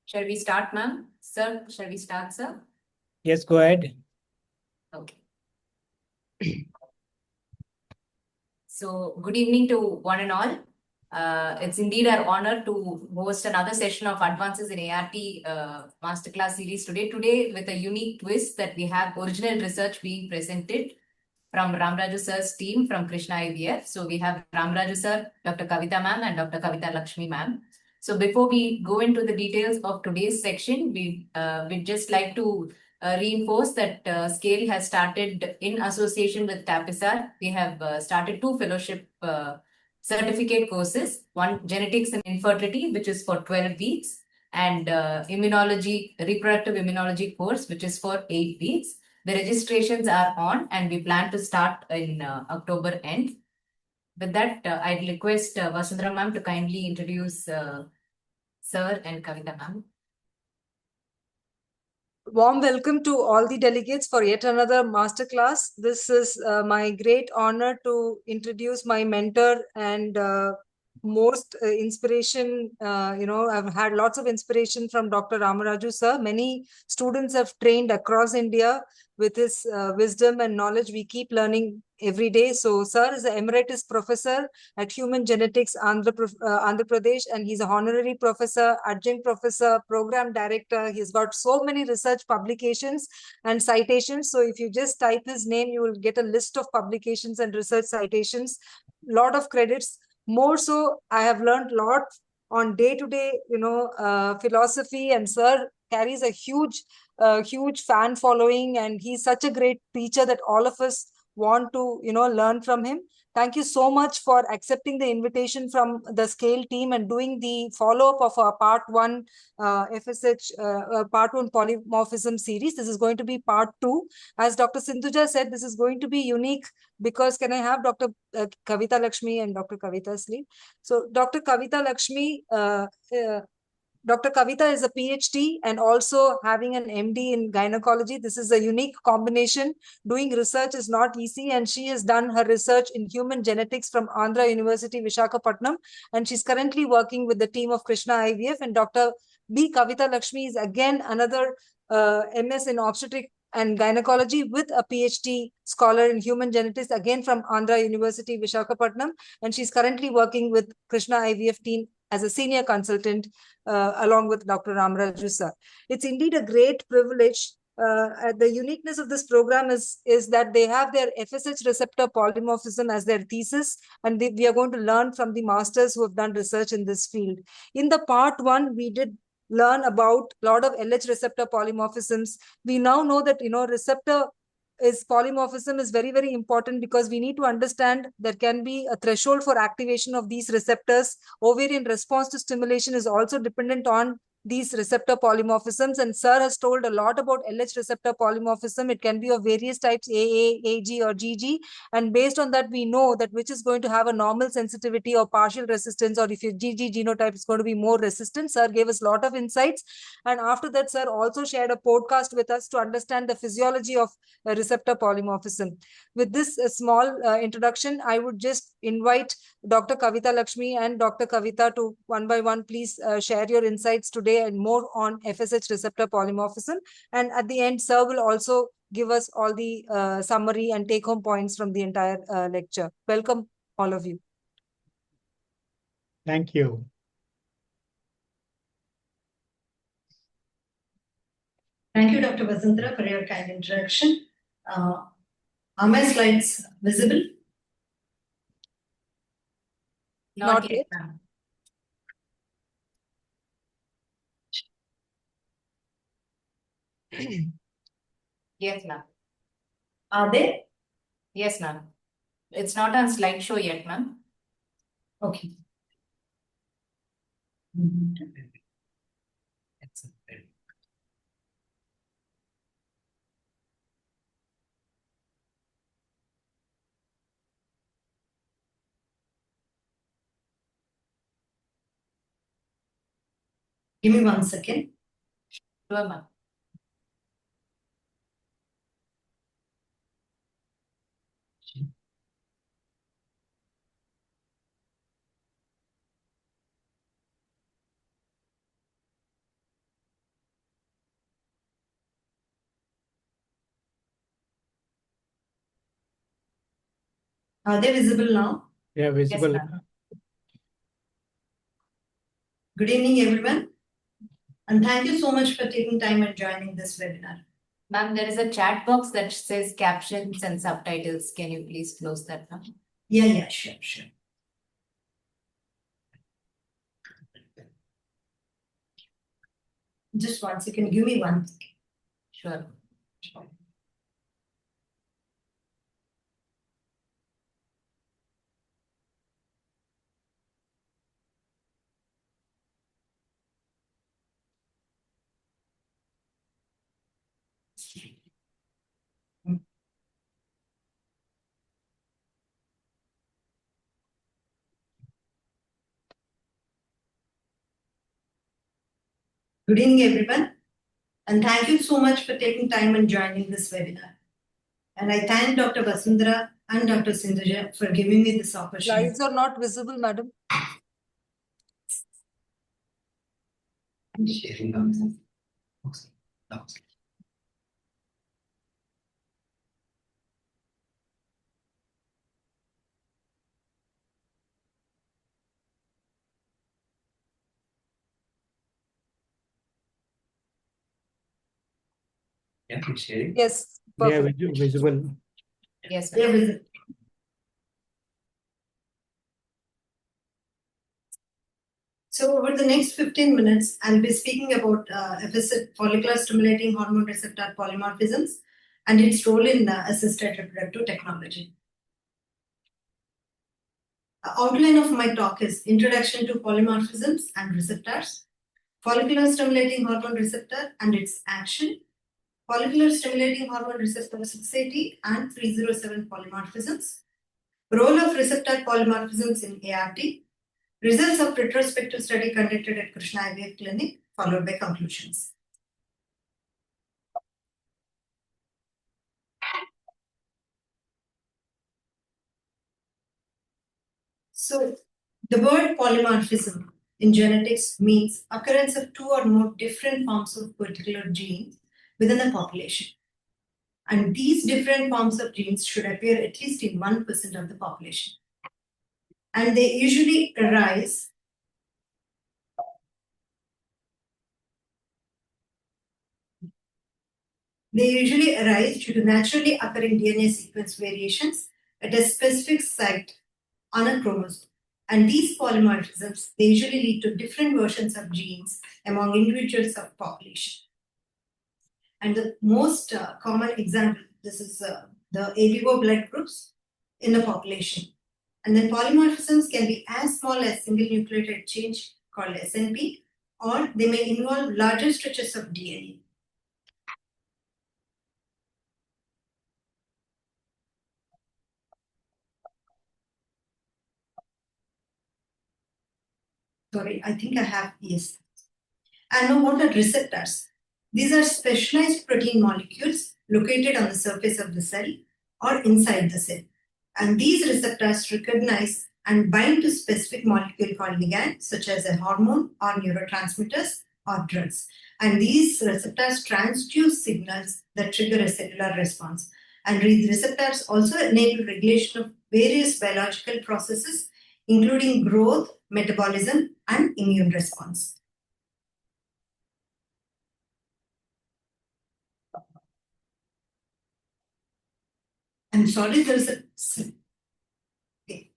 Shall we start, ma'am? Sir, shall we start, sir? Yes, go ahead. Okay. So, good evening to one and all. It's indeed our honor to host another session of Advances in ART Masterclass series today. Today, with a unique twist that we have original research being presented from Raju sir's team from Krishna IVF. So, we have Raju sir, Dr. Kavitha ma'am, and Dr. Kavitha Lakshmi ma'am. So, before we go into the details of today's section, we'd just like to reinforce that SCALE has started in association with TAPISAR. We have started 2 fellowship certificate courses, one genetics and infertility, which is for 12 weeks, and immunology, reproductive immunology course, which is for 8 weeks. The registrations are on and we plan to start in October end. With that, I'd request Vasundara ma'am to kindly introduce sir and Kavitha ma'am. Warm welcome to all the delegates for yet another masterclass. This is my great honor to introduce my mentor and most inspiration. I've had lots of inspiration from Dr. Raju sir. Many students have trained across India with his wisdom and knowledge. We keep learning every day. So, sir is an emeritus professor at Human Genetics, Andhra Pradesh, and he's a honorary professor, adjunct professor, program director. He's got so many research publications and citations. So, if you just type his name, you will get a list of publications and research citations. Lot of credits. More so, I have learned a lot on day-to-day, philosophy, and sir carries a huge fan following, and he's such a great teacher that all of us want to learn from him. Thank you so much for accepting the invitation from the SCALE team and doing the follow-up of our part 1 FSH part 1 polymorphism series. This is going to be part 2. As Dr. Sindhuja said, this is going to be unique because can I have Dr. Kavitha Lakshmi and Dr. Kavitha sleep? So Dr. Kavitha Lakshmi, Dr. Kavitha is a PhD and also having an MD in gynecology. This is a unique combination. Doing research is not easy, and she has done her research in human genetics from Andhra University, Visakhapatnam, and she's currently working with the team of Krishna IVF. And Dr. B. Kavitha Lakshmi is again another MS in obstetric and gynecology with a PhD scholar in human genetics, again from Andhra University, Visakhapatnam, and she's currently working with Krishna IVF team as a senior consultant along with Dr. Raju sir. It's indeed a great privilege. The uniqueness of this program is that they have their FSH receptor polymorphism as their thesis, and we are going to learn from the masters who have done research in this field. In the part 1, we did learn about a lot of LH receptor polymorphisms. We now know that receptor polymorphism is very, very important because we need to understand there can be a threshold for activation of these receptors. Ovarian response to stimulation is also dependent on these receptor polymorphisms, and sir has told a lot about LH receptor polymorphism. It can be of various types, AA, AG, or GG, and based on that we know that which is going to have a normal sensitivity or partial resistance, or if your GG genotype is going to be more resistant. Sir gave us a lot of insights, and after that sir also shared a podcast with us to understand the physiology of receptor polymorphism. With this small introduction, I would just invite Dr. Kavitha Lakshmi and Dr. Kavitha to one by one please share your insights today and more on FSH receptor polymorphism. And at the end, sir will also give us all the summary and take-home points from the entire lecture. Welcome, all of you. Thank you. Thank you, Dr. Vasundara, for your kind introduction. Are my slides visible? Not yet. Yes, ma'am. Are they? Yes, ma'am. It's not on slideshow yet, ma'am. Okay. Give me 1 second. Sure, ma'am. Are they visible now? Yeah, visible. ma'am. Good evening, everyone. And thank you so much for taking time and joining this webinar. Ma'am, there is a chat box that says captions and subtitles. Can you please close that now? Yeah, sure. Just 1 second, give me 1 second. Sure. Good evening, everyone. And thank you so much for taking time and joining this webinar. And I thank Dr. Vasundara and Dr. Sindhuja for giving me this opportunity. Slides are not visible, madam. Sharing Yeah, keep sharing. Yes, Yeah, perfect. visible. Yes, ma'am. Yeah, visit. So over the next 15 minutes, I'll be speaking about FSH, follicular stimulating hormone receptor polymorphisms, and its role in assisted reproductive technology. The outline of my talk is Introduction to Polymorphisms and Receptors, Follicular Stimulating Hormone Receptor and its action, Follicular Stimulating Hormone Receptor 680 and 307 polymorphisms, role of receptor polymorphisms in ART, results of retrospective study conducted at Krishna IVF Clinic, followed by conclusions. So, the word polymorphism in genetics means occurrence of two or more different forms of particular gene within a population. And these different forms of genes should appear at least in 1% of the population. And they usually arise due to naturally occurring DNA sequence variations at a specific site on a chromosome. And these polymorphisms, they usually lead to different versions of genes among individuals of population. And the most common example, this is the ABO blood groups in the population. And then polymorphisms can be as small as single nucleotide change called SNP, or they may involve larger stretches of DNA. Sorry, I think I have, yes. And now what are receptors? These are specialized protein molecules located on the surface of the cell or inside the cell. And these receptors recognize and bind to specific molecule called ligand, such as a hormone or neurotransmitters or drugs. And these receptors transduce signals that trigger a cellular response. And these receptors also enable regulation of various biological processes, including growth, metabolism, and immune response. I'm sorry, there is a... Okay.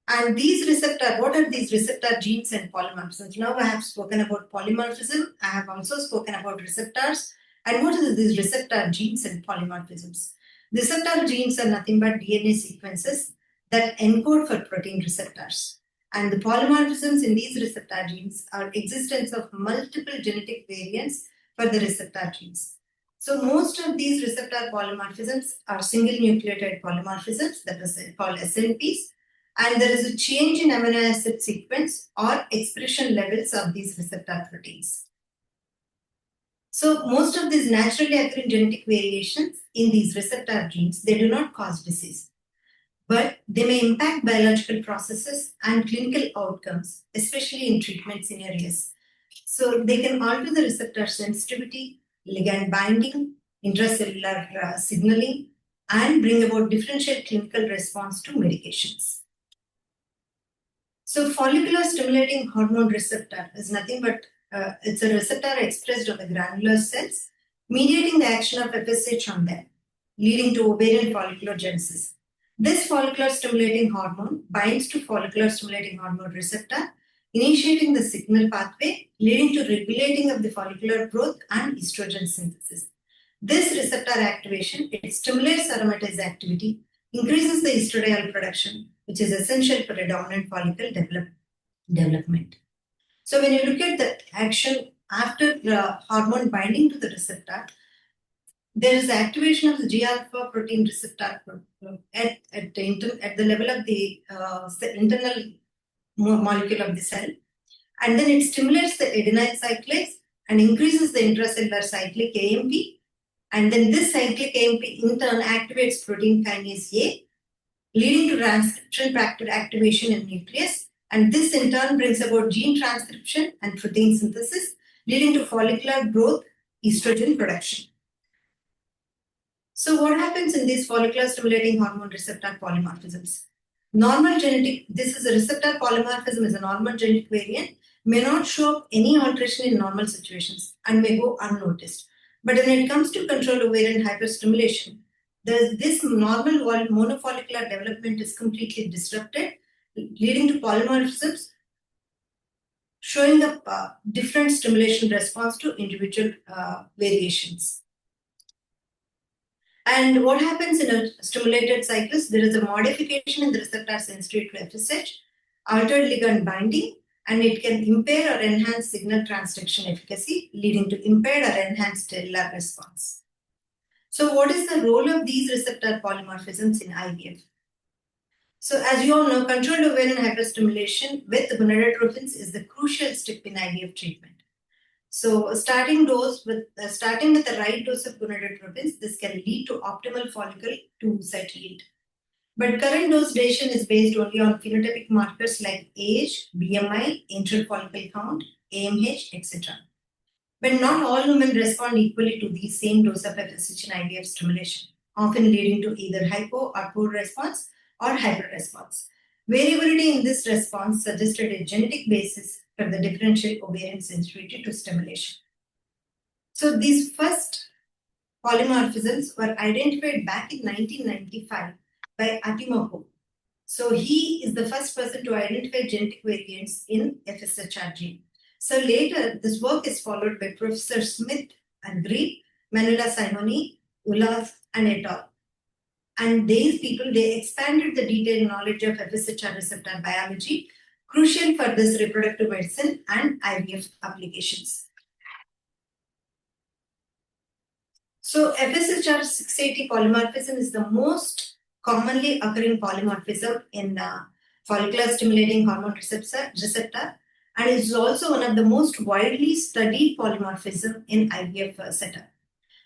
And these receptor, what are these receptor genes and polymorphisms? Now I have spoken about polymorphism. I have also spoken about receptors. And what are these receptor genes and polymorphisms? Receptor genes are nothing but DNA sequences that encode for protein receptors. And the polymorphisms in these receptor genes are existence of multiple genetic variants for the receptor genes. So most of these receptor polymorphisms are single nucleotide polymorphisms, that is called SNPs, and there is a change in amino acid sequence or expression levels of these receptor proteins. So most of these naturally occurring genetic variations in these receptor genes, they do not cause disease, but they may impact biological processes and clinical outcomes, especially in treatment scenarios. So they can alter the receptor sensitivity, ligand binding, intracellular signaling, and bring about differential clinical response to medications. So follicular stimulating hormone receptor is nothing but it's a receptor expressed on the granular cells, mediating the action of FSH on them, leading to ovarian follicular genesis. This follicular stimulating hormone binds to follicular stimulating hormone receptor, initiating the signal pathway, leading to regulating of the follicular growth and estrogen synthesis. This receptor activation, it stimulates aromatase activity, increases the estradiol production, which is essential for a dominant follicle development. So when you look at the action after the hormone binding to the receptor, there is activation of the G-alpha protein receptor at the level of the internal molecule of the cell, and then it stimulates the adenine cyclase and increases the intracellular cyclic AMP, and then this cyclic AMP in turn activates protein kinase A, leading to transcription factor activation in nucleus, and this in turn brings about gene transcription and protein synthesis, leading to follicular growth, estrogen production. So what happens in these follicular stimulating hormone receptor polymorphisms? This is a receptor polymorphism is a normal genetic variant, may not show up any alteration in normal situations and may go unnoticed. But when it comes to controlled ovarian hyperstimulation, this normal monofollicular development is completely disrupted, leading to polymorphisms, showing a different stimulation response to individual variations. And what happens in a stimulated cyclist? There is a modification in the receptor sensitivity to FSH, altered ligand binding, and it can impair or enhance signal transduction efficacy, leading to impaired or enhanced cellular response. So what is the role of these receptor polymorphisms in IVF? So as you all know, controlled ovarian hyperstimulation with gonadotropins is the crucial step in IVF treatment. So starting with the right dose of gonadotropins, this can lead to optimal follicle to set yield. But current dose duration is based only on phenotypic markers like age, BMI, antral follicle count, AMH, etc. But not all women respond equally to the same dose of FSH in IVF stimulation, often leading to either hypo or poor response or hyper response. Variability in this response suggested a genetic basis for the differential ovarian sensitivity to stimulation. So these first polymorphisms were identified back in 1995 by Atimoho. So he is the first person to identify genetic variants in FSHR gene. So later, this work is followed by Professor Smith and Green, Manuela Simoni, Ulaf, and et al. And these people, they expanded the detailed knowledge of FSHR receptor biology, crucial for this reproductive medicine and IVF applications. So FSHR 680 polymorphism is the most commonly occurring polymorphism in follicular stimulating hormone receptor, and it is also one of the most widely studied polymorphism in IVF setup.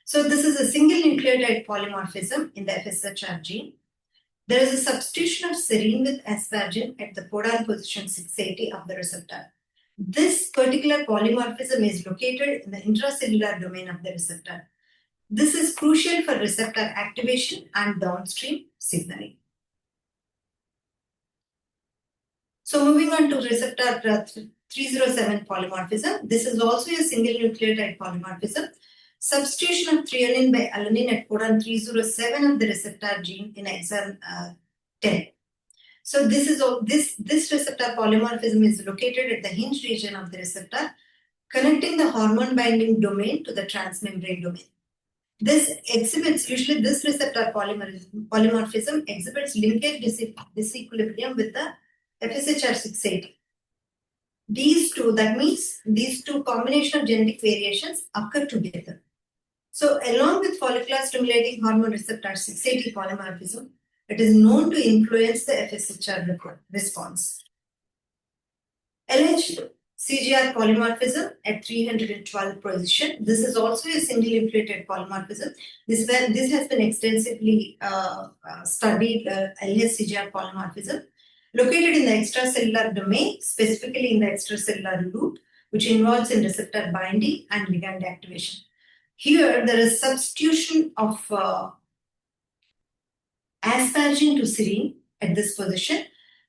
So this is a single nucleotide polymorphism in the FSHR gene. There is a substitution of serine with asparagine at the codon position 680 of the receptor. This particular polymorphism is located in the intracellular domain of the receptor. This is crucial for receptor activation and downstream signaling. So moving on to receptor 307 polymorphism. This is also a single nucleotide polymorphism. Substitution of threonine by alanine at codon 307 of the receptor gene in exon 10. So this receptor polymorphism is located at the hinge region of the receptor, connecting the hormone binding domain to the transmembrane domain. This receptor polymorphism exhibits linkage disequilibrium with the FSHR 680. These two combination of genetic variations occur together. So along with follicular stimulating hormone receptor 680 polymorphism, it is known to influence the FSHR response. LH-CGR polymorphism at 312 position. This is also a single nucleotide polymorphism. This has been extensively studied, LH-CGR polymorphism, located in the extracellular domain, specifically in the extracellular loop, which involves in receptor binding and ligand activation. Here, there is substitution of asparagine to serine at this position.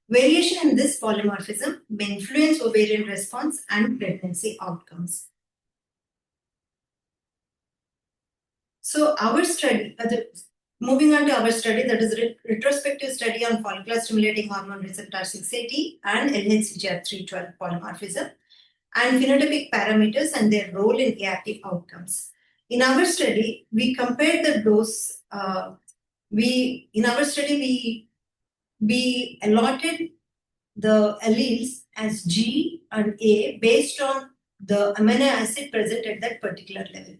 Variation in this polymorphism may influence ovarian response and pregnancy outcomes. So our study, moving on to our study, that is a retrospective study on follicular stimulating hormone receptor 680 and LHCGR312 polymorphism and phenotypic parameters and their role in ART outcomes. In our study, we compared the dose. We allotted the alleles as G and A based on the amino acid present at that particular level.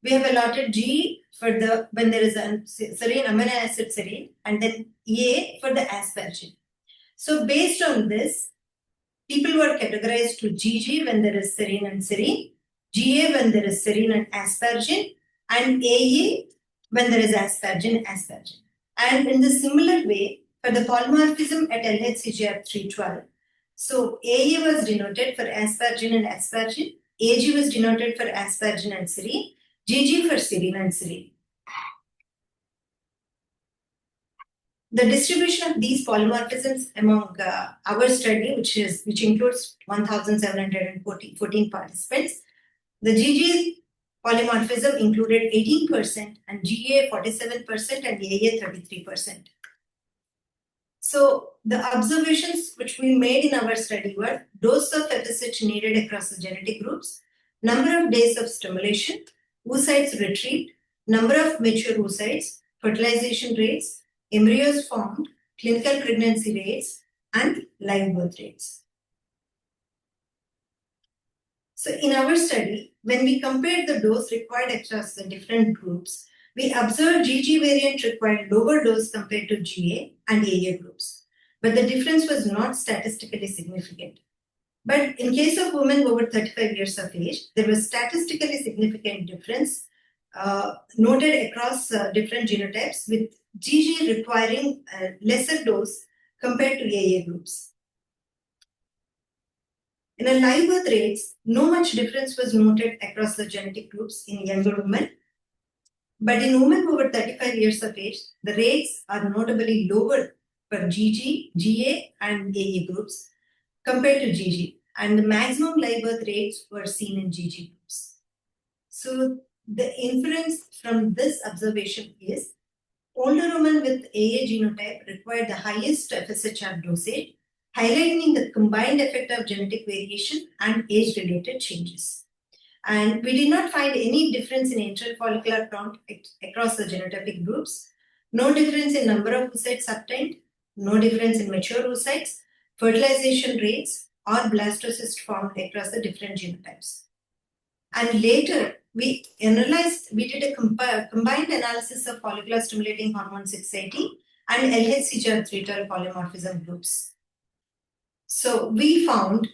We have allotted G for when there is a serine amino acid serine, and then A for the asparagine. So based on this, people were categorized to GG when there is serine and serine, GA when there is serine and asparagine, and AA when there is asparagine. And in the similar way, for the polymorphism at LHCGR312, so AA was denoted for asparagine and asparagine, AG was denoted for asparagine and serine, GG for serine and serine. The distribution of these polymorphisms among our study, which includes 1,714 participants, the GG polymorphism included 18% and GA 47% and AA 33%. So the observations which we made in our study were dose of FSH needed across the genetic groups, number of days of stimulation, oocytes retrieved, number of mature oocytes, fertilization rates, embryos formed, clinical pregnancy rates, and live birth rates. So in our study, when we compared the dose required across the different groups, we observed GG variant required lower dose compared to GA and AA groups, but the difference was not statistically significant. But in case of women over 35 years of age, there was statistically significant difference noted across different genotypes, with GG requiring a lesser dose compared to AA groups. In a live birth rates, no much difference was noted across the genetic groups in younger women. But in women over 35 years of age, the rates are notably lower for GG, GA, and AA groups compared to GG, and the maximum live birth rates were seen in GG groups. So the inference from this observation is older women with AA genotype require the highest FSHR dosage, highlighting the combined effect of genetic variation and age-related changes. And we did not find any difference in atrial follicular count across the genotypic groups, no difference in number of oocytes obtained, no difference in mature oocytes, fertilization rates, or blastocyst formed across the different genotypes. And later, we did a combined analysis of follicular stimulating hormone 680 and LHCGR312 polymorphism groups. So we found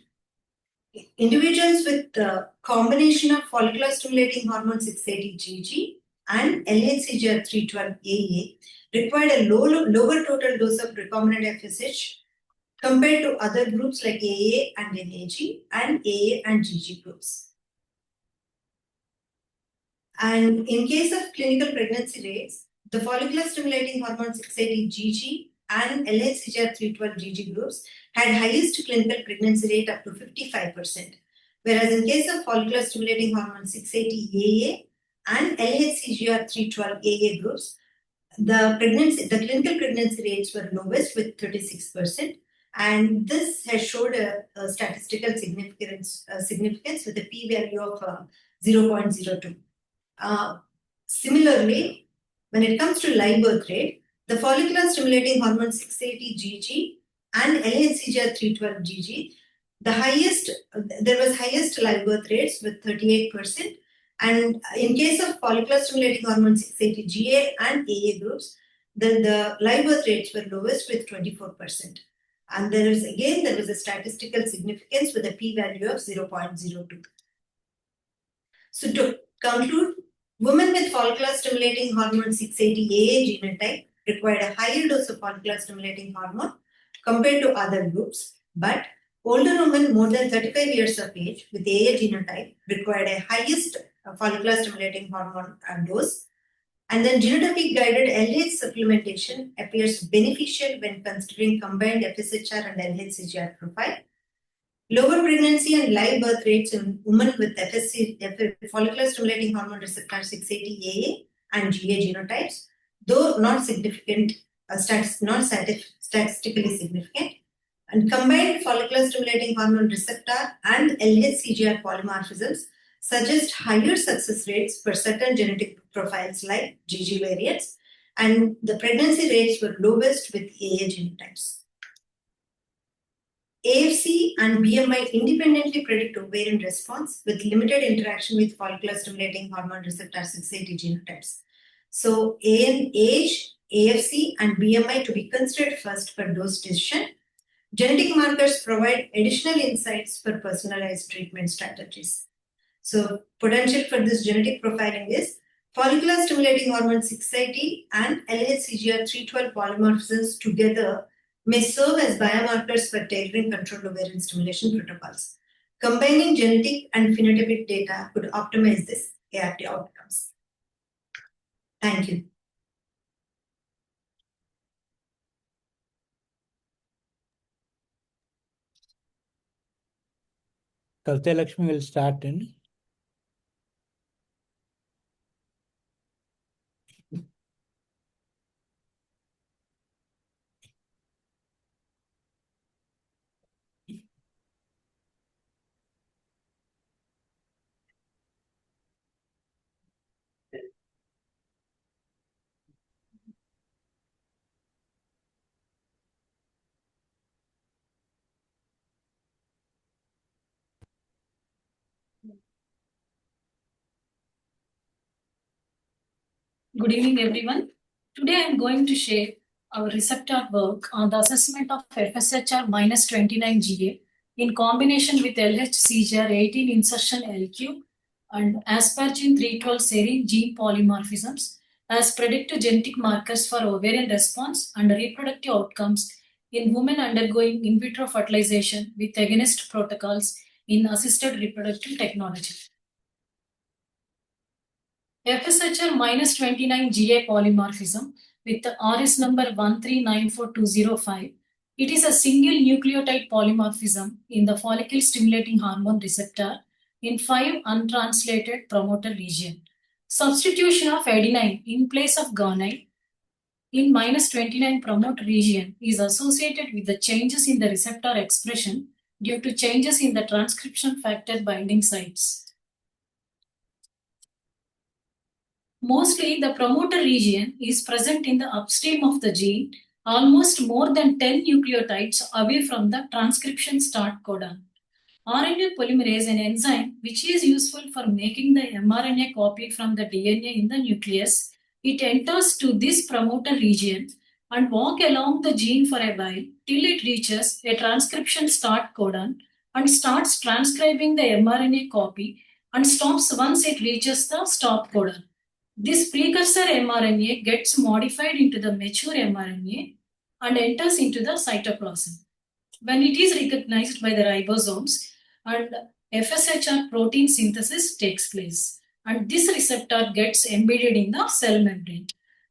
individuals with the combination of follicular stimulating hormone 680 GG and LHCGR312 AA required a lower total dose of recombinant FSH compared to other groups like AA and NAG and AA and GG groups. And in case of clinical pregnancy rates, the follicular stimulating hormone 680 GG and LHCGR312 GG groups had highest clinical pregnancy rate up to 55%, whereas in case of follicular stimulating hormone 680 AA and LHCGR312 AA groups, the clinical pregnancy rates were lowest with 36%, and this has showed a statistical significance with a p-value of 0.02. Similarly, when it comes to live birth rate, the follicular stimulating hormone 680 GG and LHCGR312 GG, there was highest live birth rates with 38%, and in case of follicular stimulating hormone 680 GA and AA groups, the live birth rates were lowest with 24%. And there was a statistical significance with a p-value of 0.02. So to conclude, women with follicular stimulating hormone 680 AA genotype required a higher dose of follicular stimulating hormone compared to other groups, but older women more than 35 years of age with AA genotype required a highest follicular stimulating hormone dose, And then genotypic guided LH supplementation appears beneficial when considering combined FSHR and LH-CGR profile. Lower pregnancy and live birth rates in women with follicular stimulating hormone receptor 680AA and GA genotypes, though not significant, not statistically significant. And combined follicular stimulating hormone receptor and LH-CGR polymorphisms suggest higher success rates for certain genetic profiles like GG variants, and the pregnancy rates were lowest with AA genotypes. AFC and BMI independently predict ovarian response with limited interaction with follicular stimulating hormone receptor 680 genotypes. So age, AFC, and BMI to be considered first for dose decision. Genetic markers provide additional insights for personalized treatment strategies. So potential for this genetic profiling is follicular stimulating hormone 680 and LH-CGR 312 polymorphisms together may serve as biomarkers for tailoring controlled ovarian stimulation protocols. Combining genetic and phenotypic data could optimize this ART outcomes. Thank you. Kavitha Lakshmi will start in. Good evening, everyone. Today I am going to share our receptor work on the assessment of FSHR minus 29GA in combination with LH-CGR 18 insertion LQ and aspargine 312 serine gene polymorphisms as predictive genetic markers for ovarian response and reproductive outcomes in women undergoing in vitro fertilization with agonist protocols in assisted reproductive technology. FSHR minus 29GA polymorphism with the RS number 1394205. It is a single nucleotide polymorphism in the follicle stimulating hormone receptor in 5 untranslated promoter region. Substitution of adenine in place of guanine in minus 29 promoter region is associated with the changes in the receptor expression due to changes in the transcription factor binding sites. Mostly, the promoter region is present in the upstream of the gene, almost more than 10 nucleotides away from the transcription start codon. RNA polymerase, an enzyme which is useful for making the mRNA copy from the DNA in the nucleus, it enters to this promoter region and walks along the gene for a while till it reaches a transcription start codon and starts transcribing the mRNA copy and stops once it reaches the stop codon. This precursor mRNA gets modified into the mature mRNA and enters into the cytoplasm. When it is recognized by the ribosomes and FSHR protein synthesis takes place, and this receptor gets embedded in the cell membrane.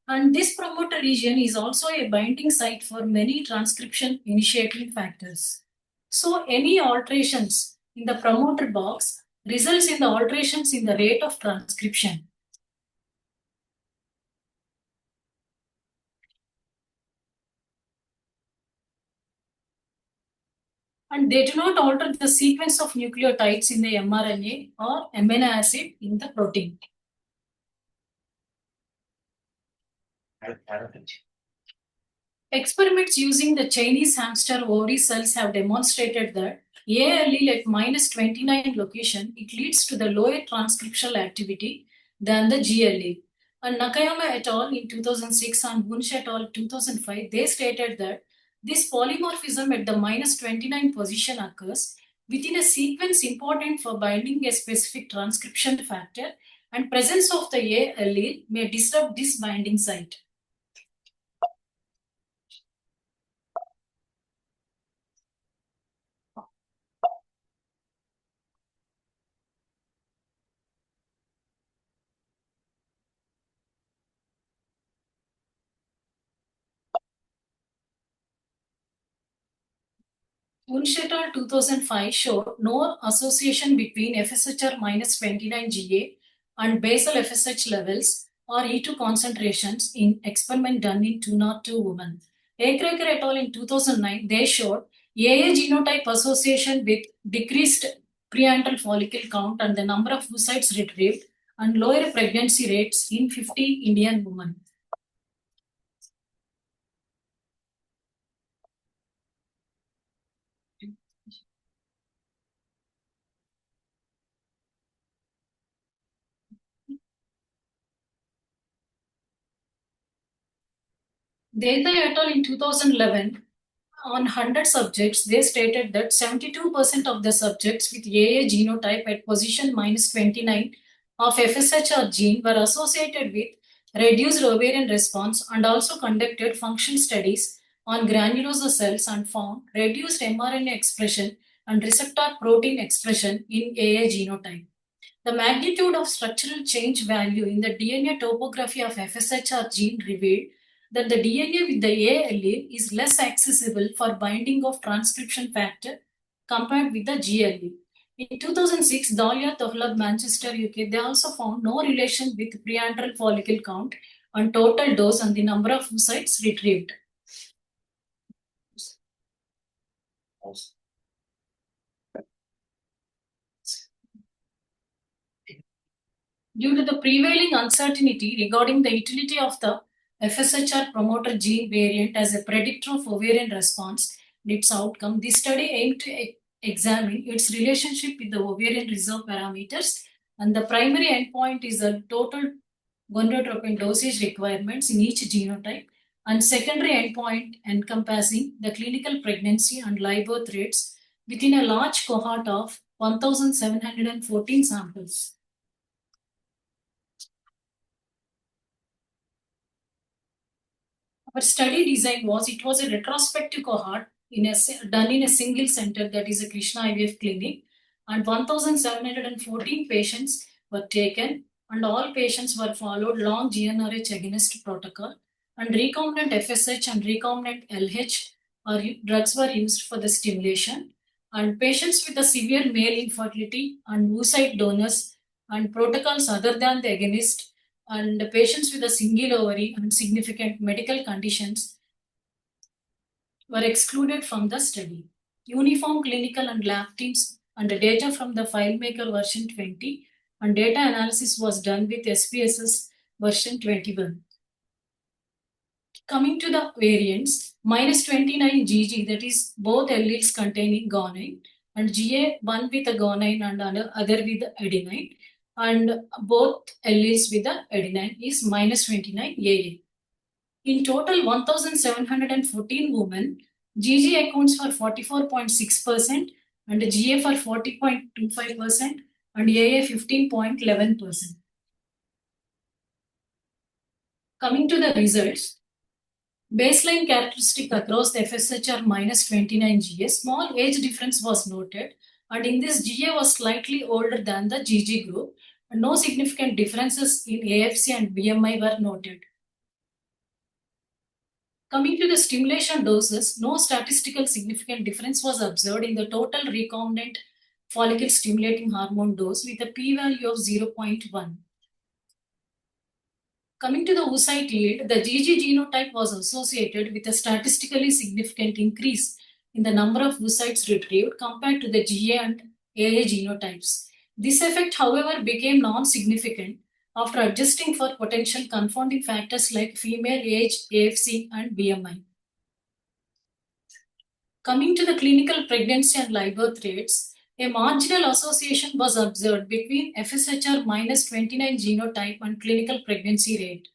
And this promoter region is also a binding site for many transcription initiating factors. So any alterations in the promoter box results in the alterations in the rate of transcription. And they do not alter the sequence of nucleotides in the mRNA or amino acid in the protein. Experiments using the Chinese hamster ovary cells have demonstrated that A allele at minus 29 location, it leads to the lower transcriptional activity than the G allele. And Nakayama et al. In 2006 and Wunsch et al. 2005, they stated that this polymorphism at the minus 29 position occurs within a sequence important for binding a specific transcription factor, and presence of the A allele may disrupt this binding site. Unsheta 2005 showed no association between FSHR minus 29 GA and basal FSH levels or E2 concentrations in experiment done in 202 women. Ekreker et al. In 2009, they showed AA genotype association with decreased preantral follicle count and the number of oocytes retrieved and lower pregnancy rates in 50 Indian women. VIZAG et al. In 2011, on 100 subjects, they stated that 72% of the subjects with AA genotype at position minus 29 of FSHR gene were associated with reduced ovarian response and also conducted function studies on granulosa cells and found reduced mRNA expression and receptor protein expression in AA genotype. The magnitude of structural change value in the DNA topography of FSHR gene revealed that the DNA with the A allele is less accessible for binding of transcription factor compared with the G allele. In 2006, Dahlia Tohlab, Manchester, UK, they also found no relation with preantral follicle count and total dose and the number of oocytes retrieved. Due to the prevailing uncertainty regarding the utility of the FSHR promoter gene variant as a predictor of ovarian response and its outcome, this study aimed to examine its relationship with the ovarian reserve parameters, and the primary endpoint is the total gonadotropin dosage requirements in each genotype, and secondary endpoint encompassing the clinical pregnancy and live birth rates within a large cohort of 1,714 samples. Our study design was a retrospective cohort done in a single center, that is a Krishna IVF clinic, and 1,714 patients were taken and all patients were followed long GnRH agonist protocol, and recombinant FSH and recombinant LH drugs were used for the stimulation, and patients with a severe male infertility and oocyte donors and protocols other than the agonist and patients with a single ovary and significant medical conditions were excluded from the study. Uniform clinical and lab teams and the data from the FileMaker version 20 and data analysis was done with SPSS version 21. Coming to the variants, minus 29 GG, that is both alleles containing guanine, and GA, one with a guanine and other with adenine, and both alleles with the adenine is minus 29 AA. In total, 1,714 women, GG accounts for 44.6% and GA for 40.25% and AA 15.11%. Coming to the results, baseline characteristic across the FSHR minus 29 GA, small age difference was noted, and in this GA was slightly older than the GG group, and no significant differences in AFC and BMI were noted. Coming to the stimulation doses, no statistical significant difference was observed in the total recombinant follicle stimulating hormone dose with a p-value of 0.1. Coming to the oocyte yield, the GG genotype was associated with a statistically significant increase in the number of oocytes retrieved compared to the GA and AA genotypes. This effect, however, became non-significant after adjusting for potential confounding factors like female age, AFC, and BMI. Coming to the clinical pregnancy and live birth rates, a marginal association was observed between FSHR minus 29 genotype and clinical pregnancy rate.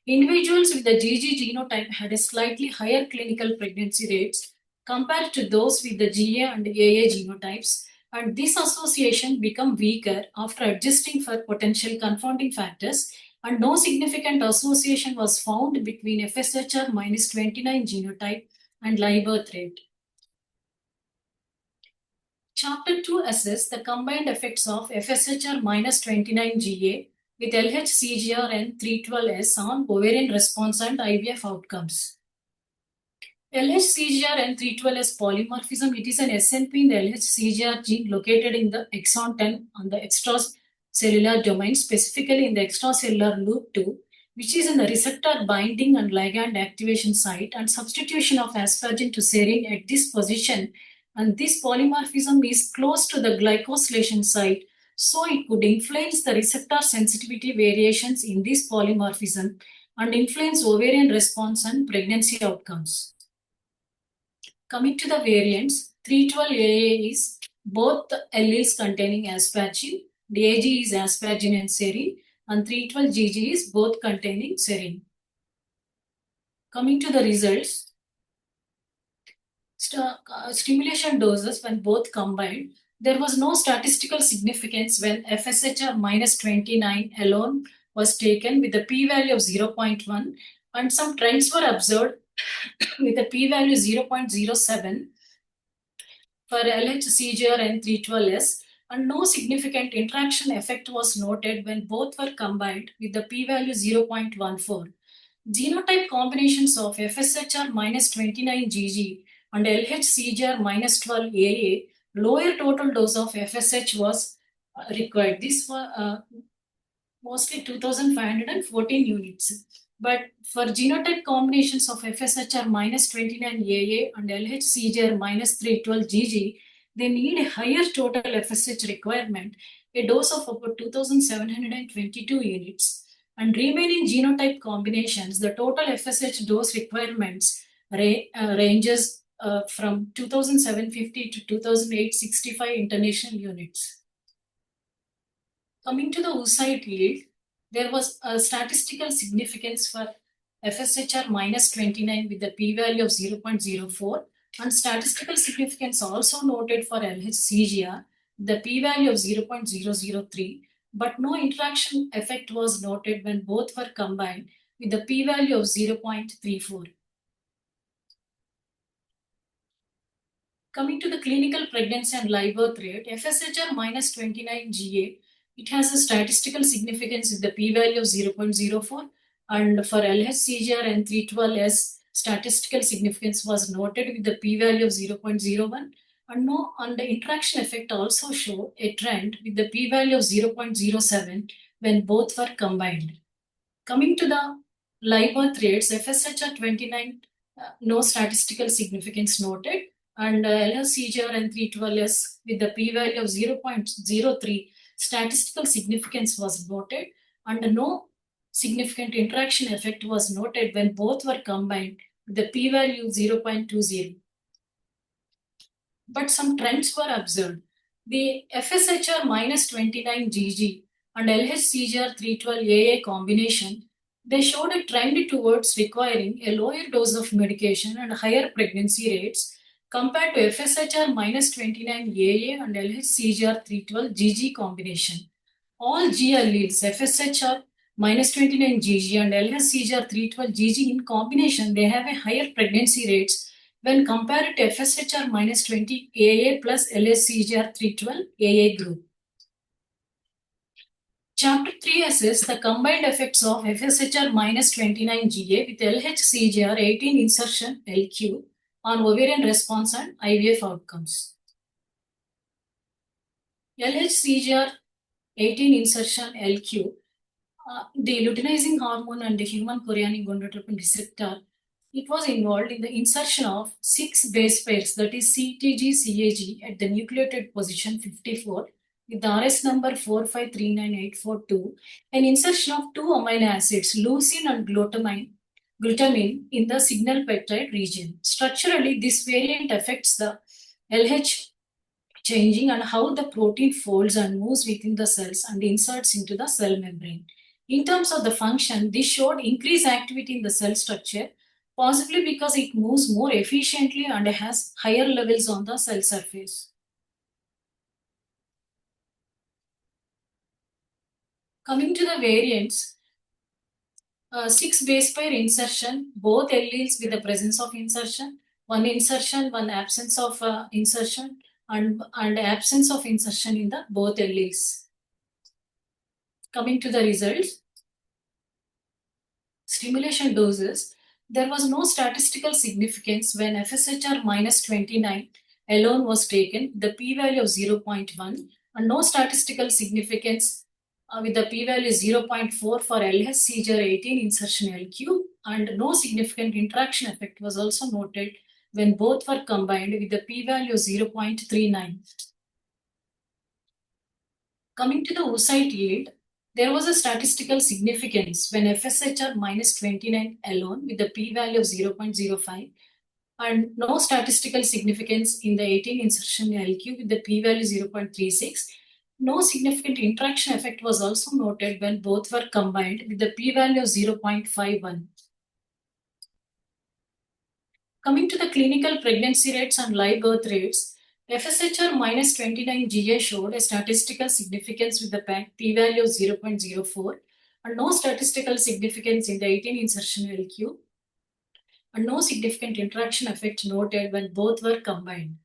Individuals with the GG genotype had a slightly higher clinical pregnancy rates compared to those with the GA and AA genotypes, and this association became weaker after adjusting for potential confounding factors, and no significant association was found between FSHR minus 29 genotype and live birth rate. Chapter 2 assesses the combined effects of FSHR minus 29 GA with LH-CGR and 312S on ovarian response and IVF outcomes. LHCGR and 312S polymorphism, it is an SNP in the LHCGR gene located in the exon 10 on the extracellular domain, specifically in the extracellular loop 2, which is in the receptor binding and ligand activation site, and substitution of asparagine to serine at this position. And this polymorphism is close to the glycosylation site, so it could influence the receptor sensitivity variations in this polymorphism and influence ovarian response and pregnancy outcomes. Coming to the variants, 312AA is both the alleles containing asparagine, the AG is asparagine and serine, and 312GG is both containing serine. Coming to the results, stimulation doses when both combined, there was no statistical significance when FSHR minus 29 alone was taken with a p-value of 0.1, and some trends were observed with a p-value 0.07 for LHCGR and 312S, and no significant interaction effect was noted when both were combined with the p-value 0.14. Genotype combinations of FSHR minus 29GG and LHCGR minus 12AA, lower total dose of FSH was required. This was mostly 2,514 units. But for genotype combinations of FSHR minus 29AA and LHCGR minus 312GG, they need a higher total FSH requirement, a dose of about 2,722 units. And remaining genotype combinations, the total FSH dose requirements ranges from 2,750 to 2,865 international units. Coming to the oocyte yield, there was a statistical significance for FSHR minus 29 with the p-value of 0.04, and statistical significance also noted for LHCGR, the p-value of 0.003, but no interaction effect was noted when both were combined with the p-value of 0.34. Coming to the clinical pregnancy and live birth rate, FSHR minus 29 GA, it has a statistical significance with the p-value of 0.04, and for LHCGR and 312S, statistical significance was noted with the p-value of 0.01, and the interaction effect also showed a trend with the p-value of 0.07 when both were combined. Coming to the live birth rates, FSHR 29, no statistical significance noted, and LHCGR and 312S with the p-value of 0.03, statistical significance was noted, and no significant interaction effect was noted when both were combined with the p-value 0.20. But some trends were observed. The FSHR minus 29 GG and LHCGR 312AA combination, they showed a trend towards requiring a lower dose of medication and higher pregnancy rates compared to FSHR minus 29 AA and LHCGR 312 GG combination. All G alleles, FSHR minus 29 GG and LHCGR 312 GG in combination, they have a higher pregnancy rates when compared to FSHR minus 20 AA plus LHCGR 312 AA group. Chapter 3 assesses the combined effects of FSHR minus 29 GA with LHCGR 18 insertion LQ on ovarian response and IVF outcomes. LHCGR 18 insertion LQ, the luteinizing hormone and the human chorionic gonadotropin receptor, it was involved in the insertion of 6 base pairs, that is CTG-CAG at the nucleotide position 54 with the RS number 4539842, an insertion of 2 amino acids, leucine and glutamine in the signal peptide region. Structurally, this variant affects the LH changing and how the protein folds and moves within the cells and inserts into the cell membrane. In terms of the function, this showed increased activity in the cell structure, possibly because it moves more efficiently and has higher levels on the cell surface. Coming to the variants, 6 base pair insertion, both alleles with the presence of insertion, 1 insertion, 1 absence of insertion, and absence of insertion in the both alleles. Coming to the results, stimulation doses, There was no statistical significance when FSHR minus 29 alone was taken, the p-value of 0.1, and no statistical significance with the p-value 0.4 for LH seizure 18 insertion LQ, and no significant interaction effect was also noted when both were combined with the p-value of 0.39. Coming to the oocyte yield, there was a statistical significance when FSHR minus 29 alone with the p-value of 0.05, and no statistical significance in the 18 insertion LQ with the p-value 0.36. No significant interaction effect was also noted when both were combined with the p-value of 0.51. Coming to the clinical pregnancy rates and live birth rates, FSHR minus 29 GA showed a statistical significance with the p-value of 0.04 and no statistical significance in the 18 insertion LQ, and no significant interaction effect noted when both were combined.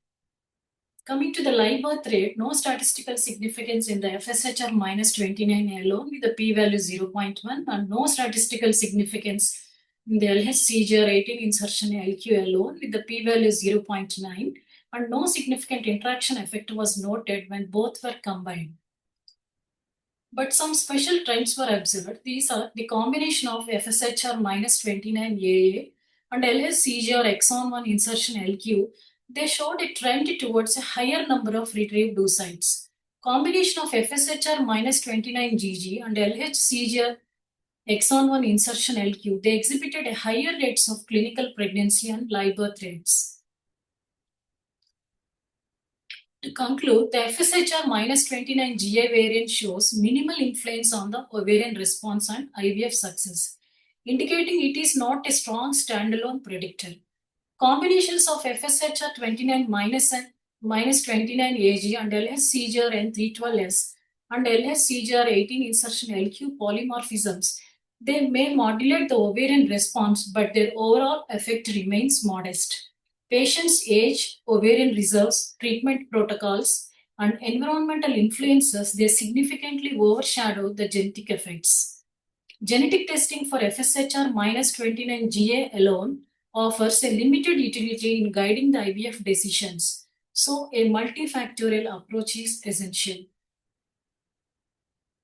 Coming to the live birth rate, no statistical significance in the FSHR minus 29 alone with the p-value 0.1 and no statistical significance in the LH seizure 18 insertion LQ alone with the p-value 0.9, and no significant interaction effect was noted when both were combined. But some special trends were observed. These are the combination of FSHR minus 29 AA and LH seizure exon 1 insertion LQ. They showed a trend towards a higher number of retrieved oocytes. Combination of FSHR minus 29 GG and LH seizure exon 1 insertion LQ, they exhibited a higher rates of clinical pregnancy and live birth rates. To conclude, the FSHR minus 29 GA variant shows minimal influence on the ovarian response and IVF success, indicating it is not a strong standalone predictor. Combinations of FSHR 29 minus 29 AG and LH seizure N312S and LH seizure 18 insertion LQ polymorphisms, they may modulate the ovarian response, but their overall effect remains modest. Patients' age, ovarian reserves, treatment protocols, and environmental influences, they significantly overshadow the genetic effects. Genetic testing for FSHR minus 29 GA alone offers a limited utility in guiding the IVF decisions, so a multifactorial approach is essential.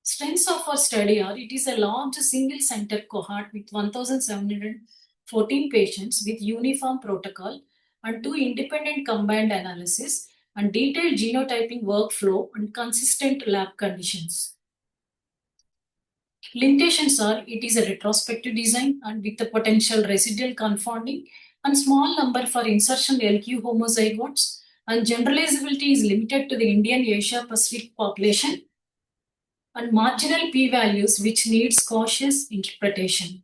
Strengths of our study are, it is a large single-center cohort with 1,714 patients with uniform protocol and 2 independent combined analysis and detailed genotyping workflow and consistent lab conditions. Limitations are, it is a retrospective design and with the potential residual confounding and small number for insertion LQ homozygotes, and generalizability is limited to the Indian Asia Pacific population and marginal p-values which needs cautious interpretation.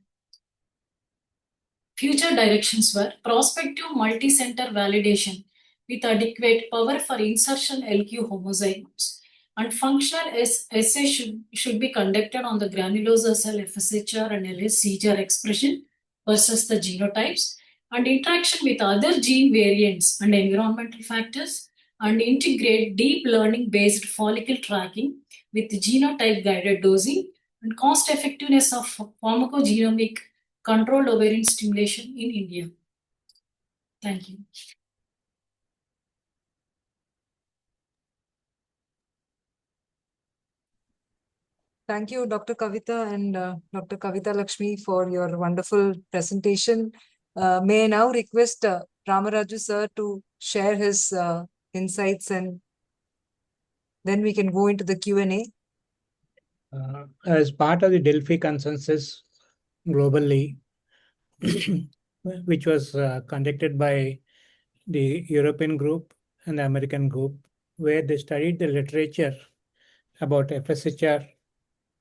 Future directions were prospective multi-center validation with adequate power for insertion LQ homozygotes, and functional assay should be conducted on the granulosa cell FSHR and LH seizure expression versus the genotypes, and interaction with other gene variants and environmental factors, and integrate deep learning based follicle tracking with genotype guided dosing, and cost effectiveness of pharmacogenomic controlled ovarian stimulation in India. Thank you. Thank you, Dr. Kavitha and Dr. Kavitha Lakshmi for your wonderful presentation. May I now request Rama Raju sir to share his insights, and then we can go into the Q&A. As part of the Delphi consensus globally, which was conducted by the European group and the American group, where they studied the literature about FSHR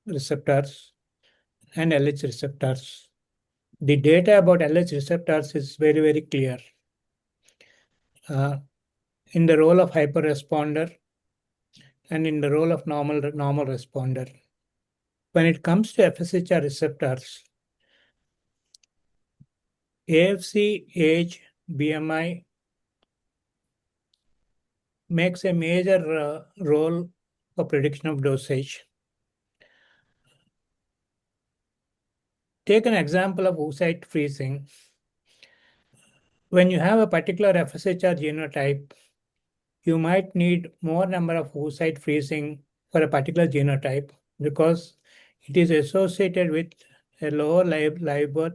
receptors and LH receptors. The data about LH receptors is very, very clear. In the role of hyperresponder and in the role of normal responder. When it comes to FSHR receptors, AFC, age, BMI makes a major role for prediction of dosage. Take an example of oocyte freezing. when you have a particular FSHR genotype, you might need more number of oocyte freezing for a particular genotype because it is associated with a lower live birth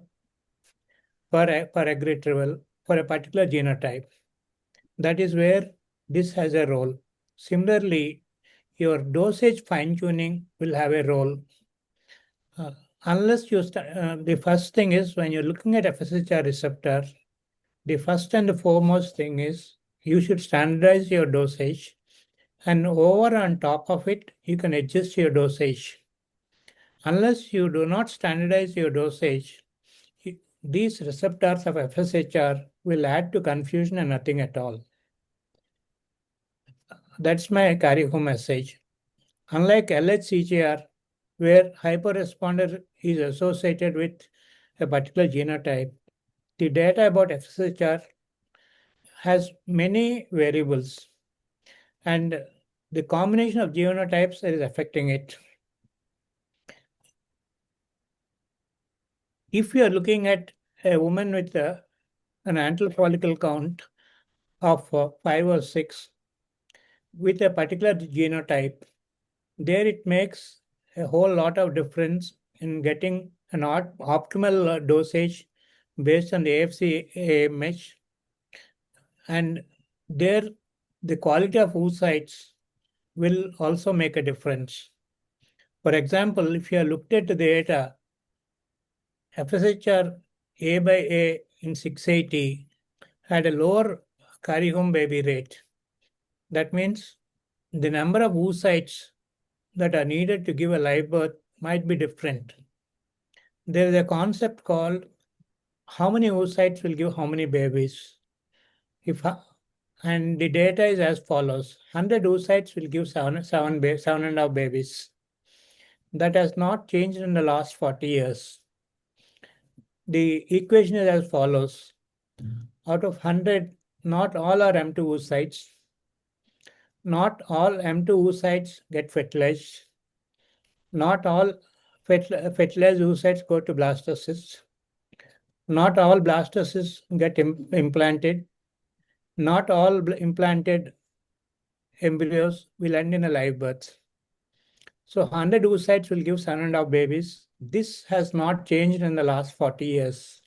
per egg retrieval for a particular genotype. That is where this has a role. Similarly, your dosage fine-tuning will have a role. Unless you the first thing is when you're looking at FSHR receptor, the first and the foremost thing is you should standardize your dosage, and over on top of it, you can adjust your dosage. Unless you do not standardize your dosage, these receptors of FSHR will add to confusion and nothing at all. That's my carry-home message. Unlike LHCGR, where hyperresponder is associated with a particular genotype, the data about FSHR has many variables, and the combination of genotypes that is affecting it. If you are looking at a woman with an antral follicle count of 5 or 6 with a particular genotype, there it makes a whole lot of difference in getting an optimal dosage based on the AFC mesh, and there the quality of oocytes will also make a difference. For example, if you have looked at the data, FSHR A by A in 680 had a lower carry home baby rate. That means the number of oocytes that are needed to give a live birth might be different. There is a concept called how many oocytes will give how many babies. And the data is as follows: 100 oocytes will give seven and a half babies. That has not changed in the last 40 years. The equation is as follows: out of 100, not all are M2 oocytes. Not all M2 oocytes get fertilized. Not all fertilized oocytes go to blastocysts. Not all blastocysts get implanted. Not all implanted embryos will end in a live birth. So 100 oocytes will give 7.5 babies. This has not changed in the last 40 years.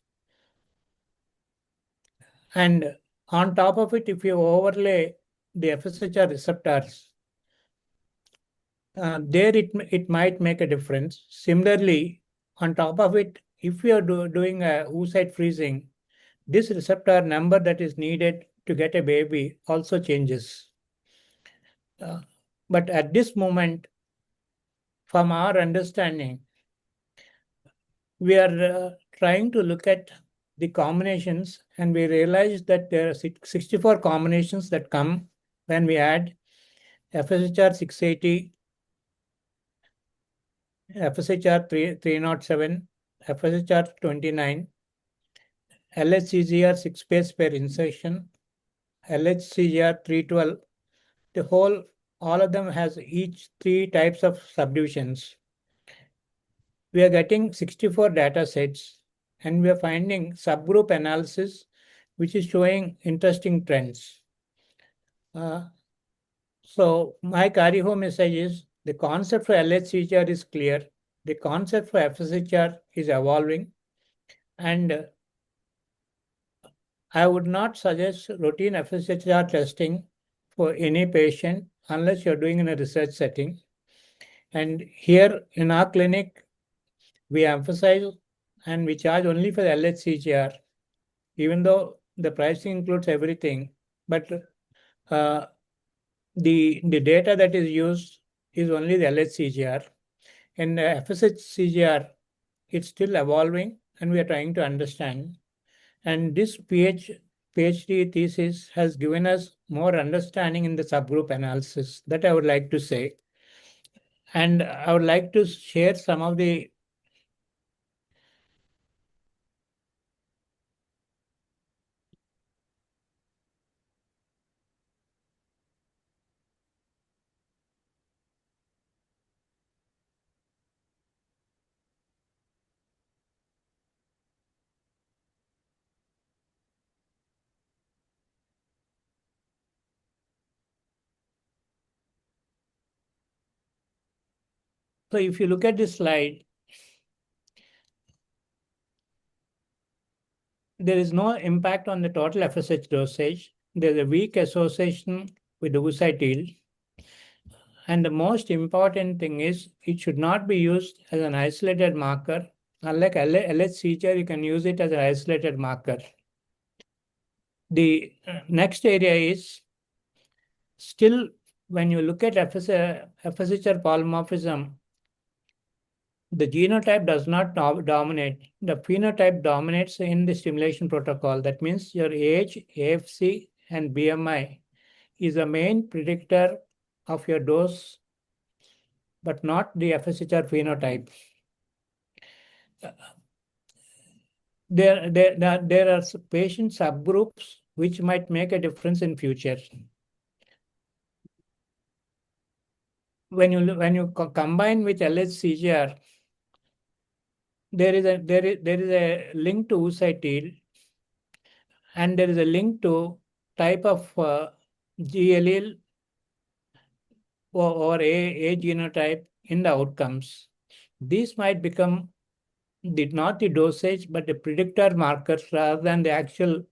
And on top of it, if you overlay the FSHR receptors, there it might make a difference. Similarly, on top of it, if you are doing a oocyte freezing, this receptor number that is needed to get a baby also changes. But at this moment, from our understanding, we are trying to look at the combinations, and we realized that there are 64 combinations that come when we add FSHR 680, FSHR 307, FSHR 29, LHCGR 6 base pair insertion, LHCGR 312. All of them has each 3 types of subdivisions. We are getting 64 data sets, and we are finding subgroup analysis which is showing interesting trends. So my carry home message is the concept for LHCGR is clear. The concept for FSHR is evolving, and I would not suggest routine FSHR testing for any patient unless you're doing in a research setting. And here in our clinic, we emphasize and we charge only for the LHCGR, even though the pricing includes everything. But the data that is used is only the LHCGR. And FSHCGR, it's still evolving, and we are trying to understand. And this PhD thesis has given us more understanding in the subgroup analysis. That I would like to say. And I would like to share some of the So if you look at this slide, there is no impact on the total FSH dosage. There's a weak association with the oocyte yield. And the most important thing is it should not be used as an isolated marker. Unlike LHCGR, you can use it as an isolated marker. The next area is still when you look at FSHR polymorphism, the genotype does not dominate. The phenotype dominates in the stimulation protocol. That means your age, AFC, and BMI is the main predictor of your dose, but not the FSHR phenotype. There are patient subgroups which might make a difference in future. When you combine with LHCGR, there is a link to oocyte yield, and there is a link to type of G allele or A genotype in the outcomes. These might become not the dosage, but the predictor markers rather than the actual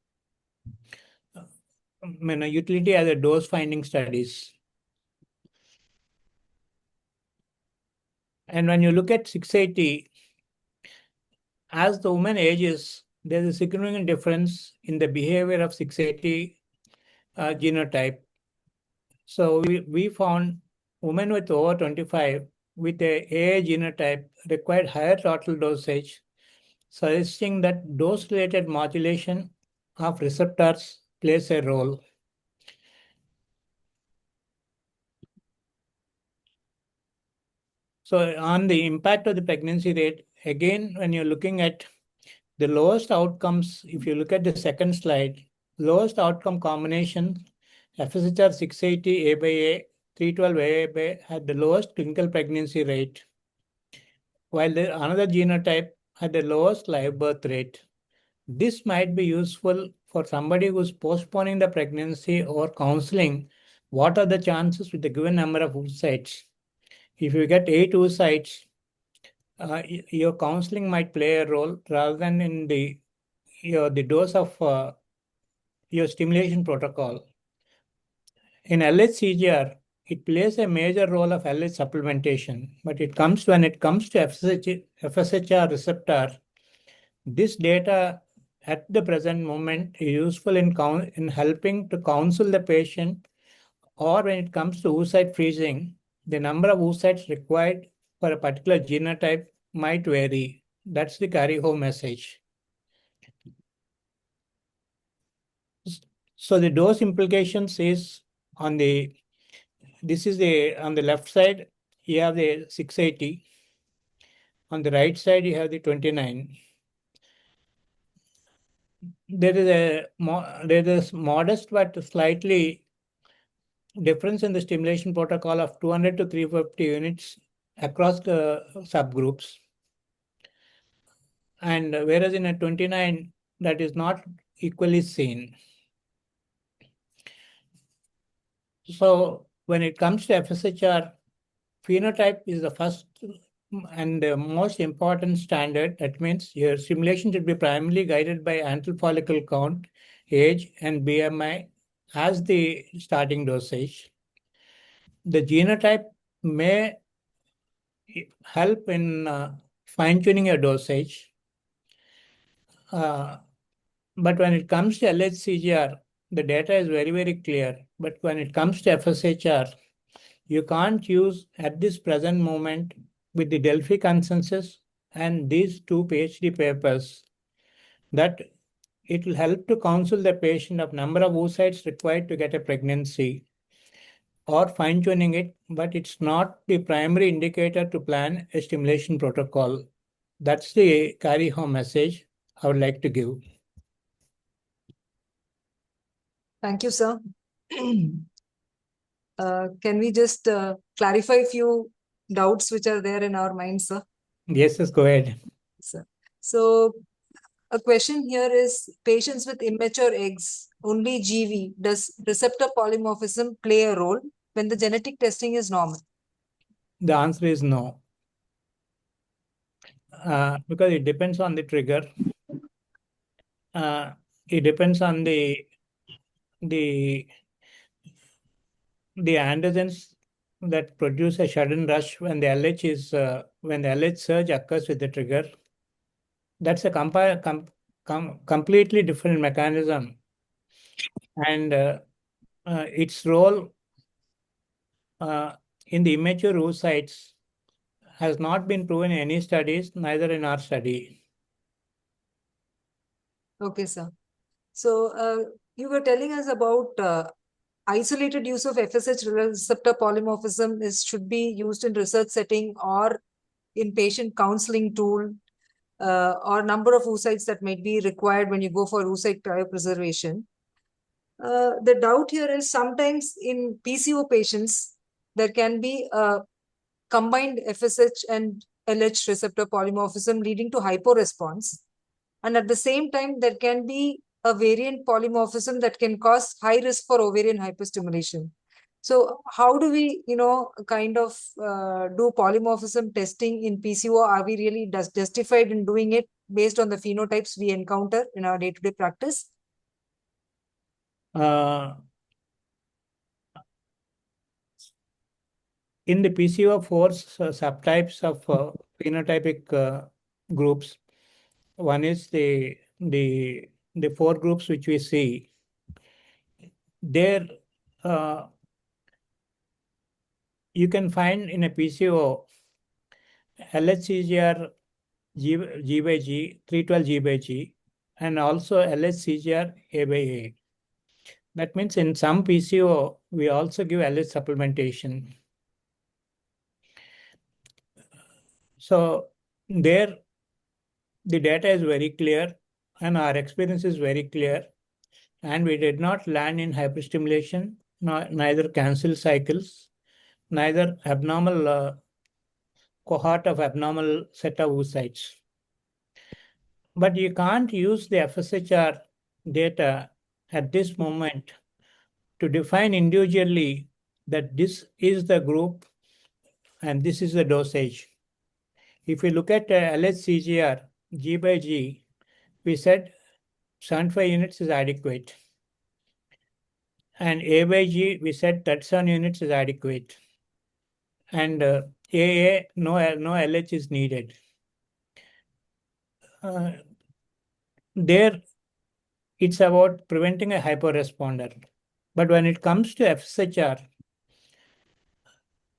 utility as a dose finding studies. And when you look at 680, as the woman ages, there's a significant difference in the behavior of 680 genotype. So we found women with over 25 with a AA genotype required higher total dosage, suggesting that dose-related modulation of receptors plays a role. So on the impact of the pregnancy rate, again, when you're looking at the lowest outcomes, if you look at the second slide, lowest outcome combination, FSHR 680 A by A, 312 A by A had the lowest clinical pregnancy rate, while another genotype had the lowest live birth rate. This might be useful for somebody who's postponing the pregnancy or counseling. What are the chances with the given number of oocytes? If you get 8 oocytes, your counseling might play a role rather than in the dose of your stimulation protocol. In LHCGR, it plays a major role of LH supplementation, but when it comes to FSHR receptor, this data at the present moment is useful in helping to counsel the patient, or when it comes to oocyte freezing, the number of oocytes required for a particular genotype might vary. That's the carry-home message. So the dose implications is on the left side, you have the 680. On the right side, you have the 29. There is modest but slightly difference in the stimulation protocol of 200 to 350 units across the subgroups. And whereas in a 29, that is not equally seen. So when it comes to FSHR, phenotype is the first and the most important standard. That means your simulation should be primarily guided by antral follicle count, age, and BMI as the starting dosage. The genotype may help in fine-tuning your dosage. But when it comes to LHCGR, the data is very, very clear. But when it comes to FSHR, you can't use at this present moment with the Delphi consensus and these 2 PhD papers that it will help to counsel the patient of number of oocytes required to get a pregnancy or fine-tuning it, but it's not the primary indicator to plan a stimulation protocol. That's the carry-home message I would like to give. Thank you, sir. Can we just clarify a few doubts which are there in our minds, sir? Yes, go ahead. Sir. So a question here is, patients with immature eggs, only GV, does receptor polymorphism play a role when the genetic testing is normal? The answer is no. because it depends on the trigger. It depends on the androgens that produce a sudden rush when the LH is when the LH surge occurs with the trigger. That's a completely different mechanism, and its role in the immature oocytes has not been proven in any studies, neither in our study. Okay, sir. So you were telling us about isolated use of FSH receptor polymorphism should be used in research setting or in patient counseling tool or number of oocytes that might be required when you go for oocyte cryopreservation. The doubt here is sometimes in PCO patients, there can be a combined FSH and LH receptor polymorphism leading to hyporesponse. And at the same time, there can be a variant polymorphism that can cause high risk for ovarian hyperstimulation. So how do we, kind of do polymorphism testing in PCO? Are we really justified in doing it based on the phenotypes we encounter in our day-to-day practice? In the PCO4 subtypes of phenotypic groups, one is the 4 groups which we see. There, you can find in a PCO LHCGR G by G, 312 G by G, and also LHCGR A by A. That means in some PCO, we also give LH supplementation. So there, the data is very clear and our experience is very clear, and we did not land in hyperstimulation, neither cancel cycles, neither abnormal cohort of abnormal set of oocytes. But you can't use the FSHR data at this moment to define individually that this is the group and this is the dosage. If we look at LHCGR G by G, we said 75 units is adequate. And A by G, we said 37 units is adequate. And AA, no LH is needed. There, it's about preventing a hyporesponder. But when it comes to FSHR,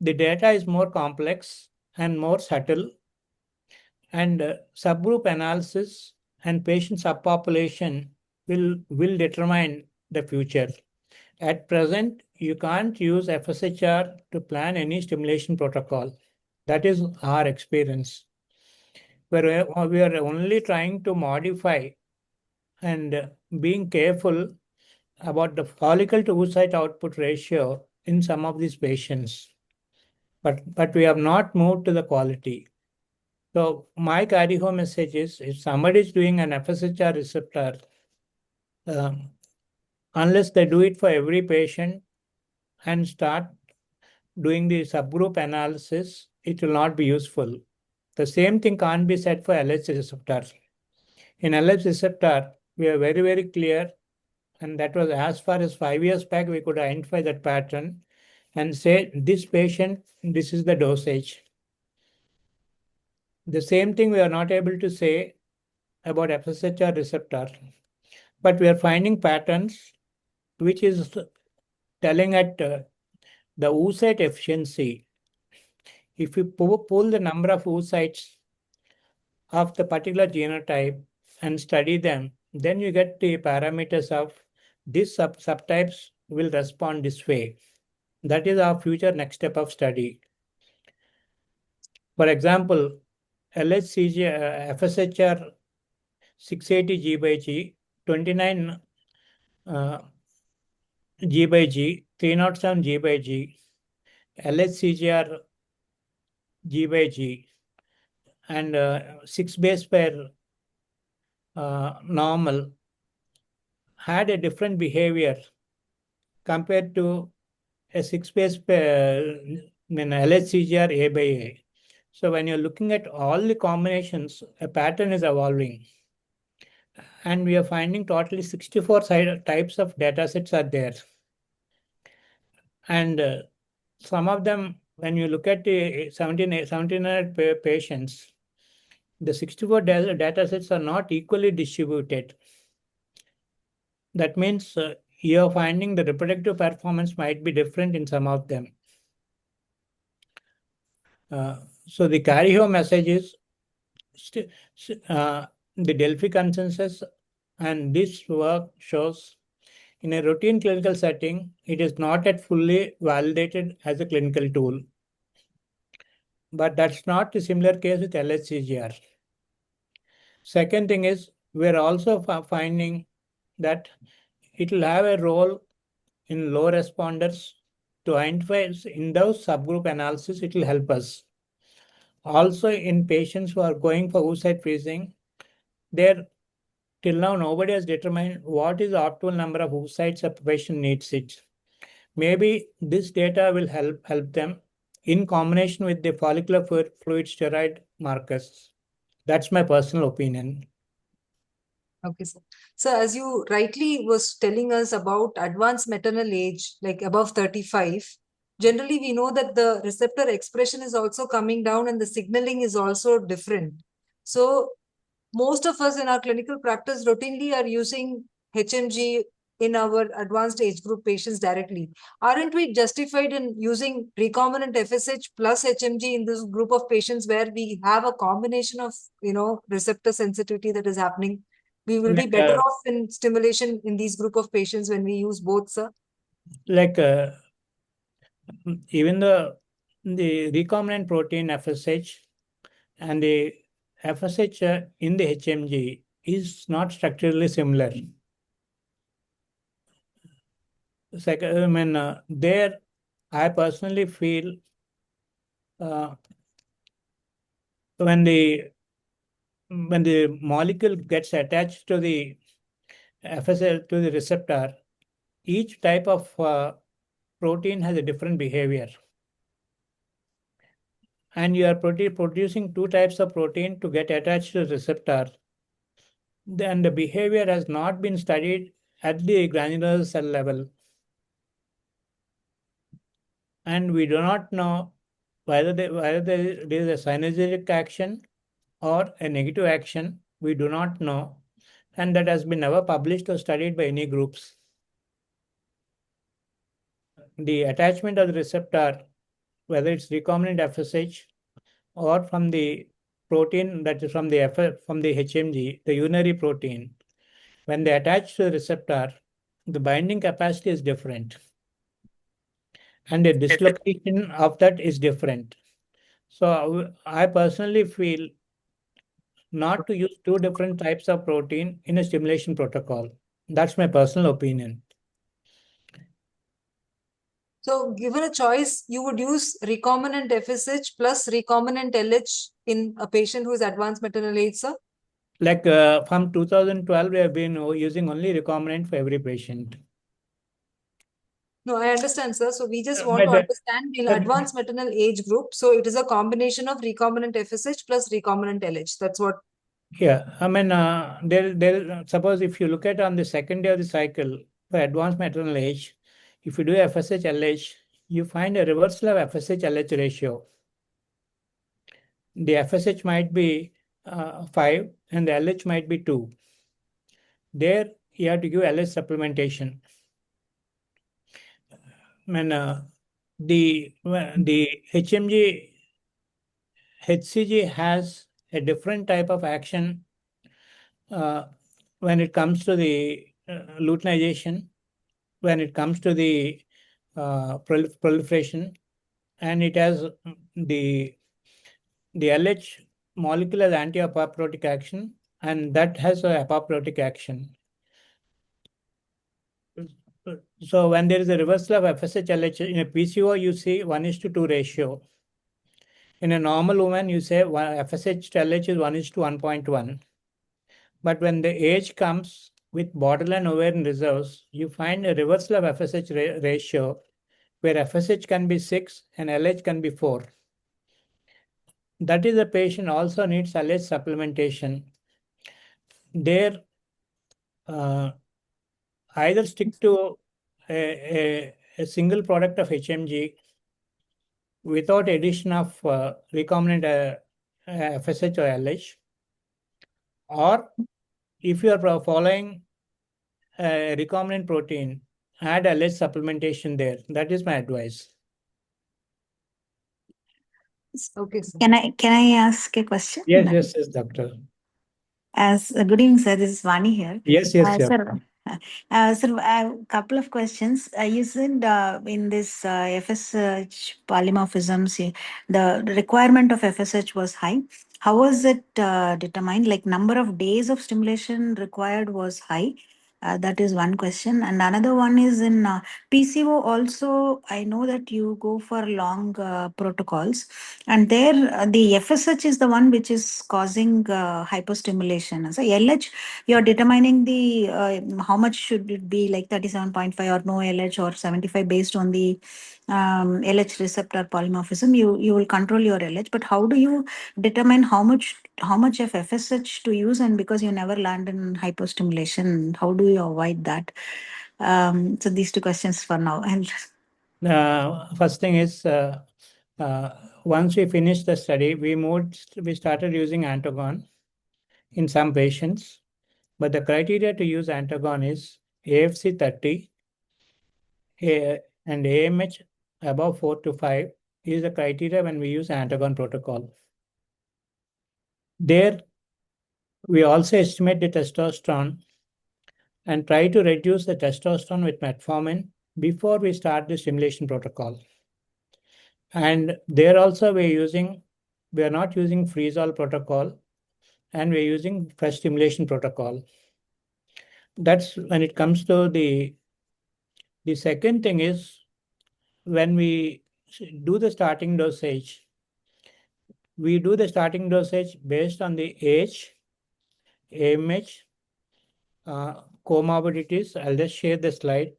the data is more complex and more subtle, and subgroup analysis and patient subpopulation will determine the future. At present, you can't use FSHR to plan any stimulation protocol. That is our experience. We are only trying to modify and being careful about the follicle to oocyte output ratio in some of these patients. But we have not moved to the quality. So my carry home message is, if somebody is doing an FSHR receptor, unless they do it for every patient and start doing the subgroup analysis, it will not be useful. The same thing can't be said for LH receptor. In LH receptor, we are very, very clear, and that was as far as 5 years back, we could identify that pattern and say, this patient, this is the dosage. The same thing we are not able to say about FSHR receptor, but we are finding patterns which is telling at the oocyte efficiency. If you pull the number of oocytes of the particular genotype and study them, then you get the parameters of these subtypes will respond this way. That is our future next step of study. For example, LHCG, FSHR 680 G by G, 29 G by G, 307 G by G, LHCGR G by G, and 6 base pair normal had a different behavior compared to a 6 base pair LHCGR A by A. So when you're looking at all the combinations, a pattern is evolving. And we are finding totally 64 types of data sets are there. And some of them, when you look at the 1700 patients, the 64 data sets are not equally distributed. That means you're finding the reproductive performance might be different in some of them. So the carry home message is the Delphi consensus, and this work shows in a routine clinical setting, it is not yet fully validated as a clinical tool. But that's not the similar case with LHCGR. Second thing is, we're also finding that it will have a role in low responders to identify in those subgroup analysis, it will help us. Also in patients who are going for oocyte freezing, there till now nobody has determined what is the optimal number of oocytes a patient needs it. Maybe this data will help them in combination with the follicular fluid steroid markers. That's my personal opinion. Okay, sir. So as you rightly was telling us about advanced maternal age, like above 35, generally we know that the receptor expression is also coming down and the signaling is also different. So most of us in our clinical practice routinely are using HMG in our advanced age group patients directly. Aren't we justified in using recombinant FSH plus HMG in this group of patients where we have a combination of, receptor sensitivity that is happening? We will be better off in stimulation in these group of patients when we use both, sir? Even the recombinant protein FSH and the FSH in the HMG is not structurally similar. There I personally feel when the molecule gets attached to the FSL to the receptor, each type of protein has a different behavior. And you are producing two types of protein to get attached to the receptor. Then the behavior has not been studied at the granular cell level. And we do not know whether there is a synergistic action or a negative action. We do not know. And that has been never published or studied by any groups. The attachment of the receptor, whether it's recombinant FSH or from the protein that is from the HMG, the urinary protein, when they attach to the receptor, the binding capacity is different. And the dislocation of that is different. So I personally feel not to use two different types of protein in a stimulation protocol. That's my personal opinion. So given a choice, you would use recombinant FSH plus recombinant LH in a patient who is advanced maternal age, sir? From 2012, we have been using only recombinant for every patient. No, I understand, sir. So we just want to understand in advanced maternal age group. So it is a combination of recombinant FSH plus recombinant LH. That's what. Yeah, suppose if you look at on the second day of the cycle for advanced maternal age, if you do FSH LH, you find a reversal of FSH LH ratio. The FSH might be 5 and the LH might be 2. There you have to give LH supplementation. The HMG HCG has a different type of action when it comes to the luteinization, when it comes to the proliferation, and it has the LH molecule has anti-apoptotic action, and that has a apoptotic action. So when there is a reversal of FSH LH in a PCO, you see 1:2 ratio. In a normal woman, you say FSH LH is 1:1.1. But when the age comes with borderline ovarian reserves, you find a reversal of FSH ratio where FSH can be 6 and LH can be 4. that is, the patient also needs LH supplementation. There, either stick to a single product of HMG without addition of recombinant FSH or LH, or if you are following recombinant protein, add LH supplementation there. That is my advice. Okay, sir. Can I ask a question? Yes, doctor. Good evening, sir. This is Vani here. Yes. Sir, sir, I have a couple of questions. You said in this FSH polymorphisms, the requirement of FSH was high. How was it determined? Like number of days of stimulation required was high. That is one question. And another one is in PCO also, I know that you go for long protocols. And there, the FSH is the one which is causing hypostimulation. So LH, you're determining the how much should it be, like 37.5 or no LH or 75 based on the LH receptor polymorphism. You will control your LH, but how do you determine how much of FSH to use? And because you never land in hypostimulation, how do you avoid that? So these two questions for now. And First thing is, once we finished the study, we started using antagon in some patients, but the criteria to use antagon is AFC 30 and AMH above 4 to 5 is the criteria when we use antagon protocol. There, we also estimate the testosterone and try to reduce the testosterone with metformin before we start the stimulation protocol. And there also we are not using freeze-all protocol, and we're using fresh stimulation protocol. That's when it comes to the second thing is, when we do the starting dosage, we do the starting dosage based on the age, AMH, comorbidities. I'll just share the slide.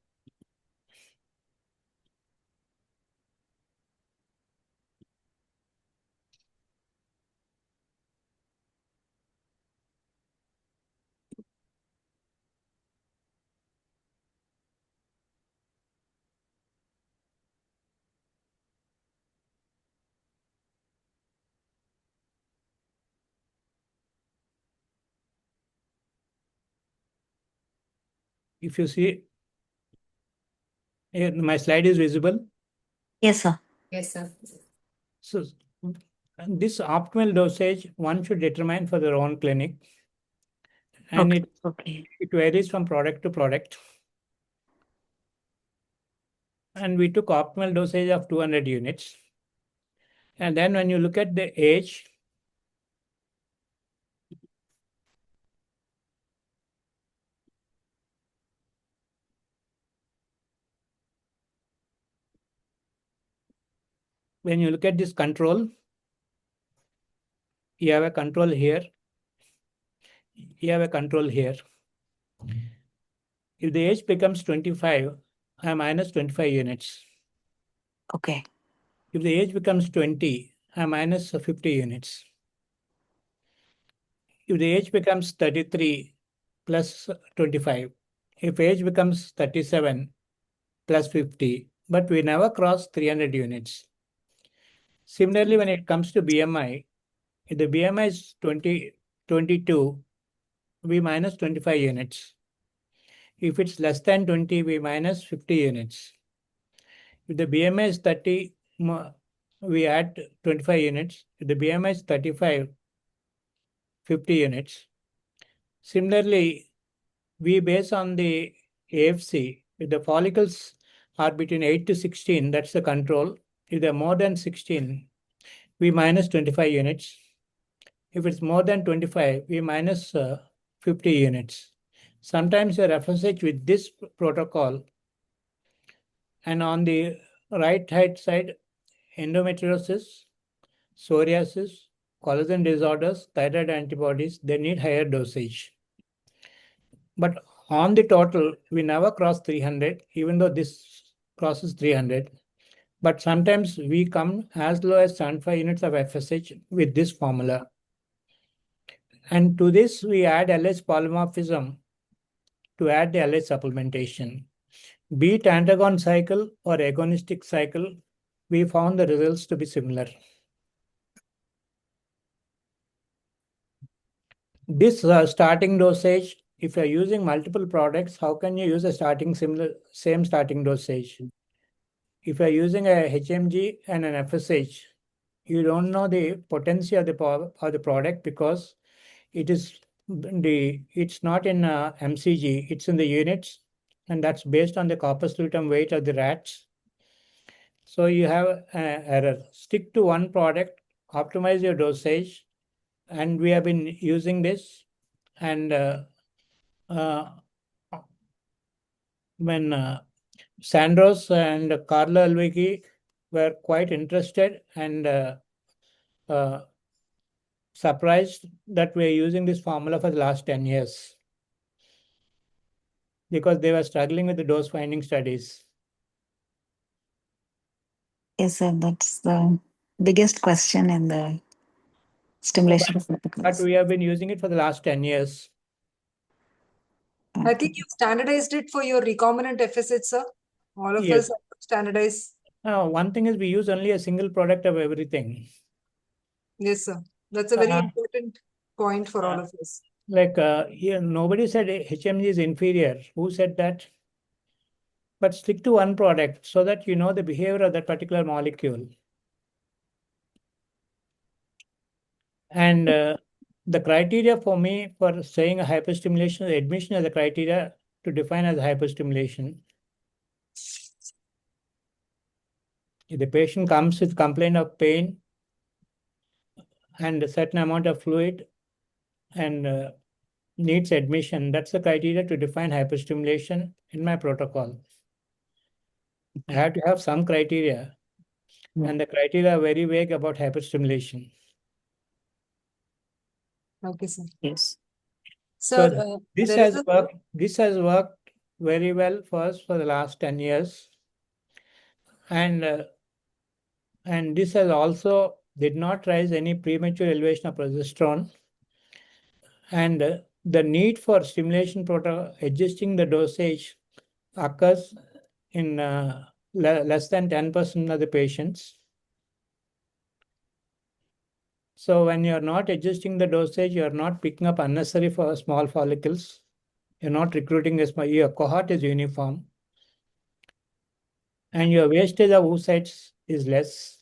If you see, my slide is visible. yes, sir. Yes, sir. So this optimal dosage one should determine for their own clinic, and it varies from product to product. And we took optimal dosage of 200 units. And then when you look at the age, when you look at this control, you have a control here. You have a control here. If the age becomes 25, I minus 25 units. Okay. If the age becomes 20, I minus 50 units. If the age becomes 33 plus 25, if age becomes 37 plus 50, but we never cross 300 units. Similarly, when it comes to BMI, if the BMI is 22, we minus 25 units. If it's less than 20, we minus 50 units. If the BMI is 30, we add 25 units. If the BMI is 35, 50 units. Similarly, we base on the AFC. If the follicles are between 8 to 16, that's the control. If they're more than 16, we minus 25 units. If it's more than 25, we minus 50 units. Sometimes your FSH with this protocol, and on the right hand side, endometriosis, psoriasis, collagen disorders, thyroid antibodies, they need higher dosage. But on the total, we never cross 300, even though this crosses 300. But sometimes we come as low as 75 units of FSH with this formula. And to this, we add LH polymorphism to add the LH supplementation. Be it antagon cycle or agonistic cycle, we found the results to be similar. This starting dosage, if you're using multiple products, how can you use a same starting dosage? If you're using a HMG and an FSH, you don't know the potency of the product because it's not in MCG, it's in the units, and that's based on the corpus luteum weight of the rats. So you have error. Stick to one product, optimize your dosage, and we have been using this. And when Sandros and Carlo Alvigi were quite interested and surprised that we are using this formula for the last 10 years because they were struggling with the dose finding studies. Yes, sir. That's the biggest question in the stimulation of But particles. we have been using it for the last 10 years. I think you've standardized it for your recombinant FSH, sir. All of Yes. us have to standardize. One thing is we use only a single product of everything. Yes, sir. That's a very Uh, important point for all of us. Like nobody said HMG is inferior. Who said that? But stick to one product so that you know the behavior of that particular molecule. And the criteria for me for saying a hyperstimulation is admission as a criteria to define as hyperstimulation. If the patient comes with complaint of pain and a certain amount of fluid and needs admission, that's the criteria to define hyperstimulation in my protocol. I have to have some criteria, and the criteria are very vague about hyperstimulation. Okay, sir. Yes. Sir, this there has is a worked. This has worked very well for us for the last 10 years, and this has also did not raise any premature elevation of progesterone. And the need for stimulation protocol adjusting the dosage occurs in less than 10% of the patients. So when you're not adjusting the dosage, you're not picking up unnecessary for small follicles. You're not recruiting your cohort is uniform. And your wastage of oocytes is less.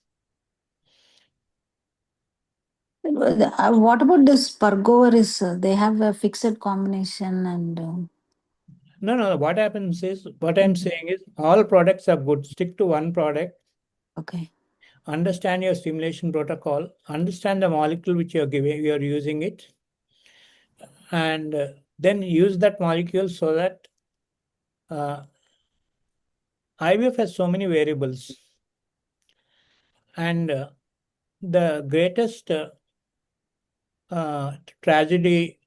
What about this Pergoveris? They have a fixed combination and. No. What happens is, what I'm saying is, all products are good. Stick to one product. Okay. Understand your stimulation protocol. Understand the molecule which you're using it, and then use that molecule so that IVF has so many variables, and the greatest tragedy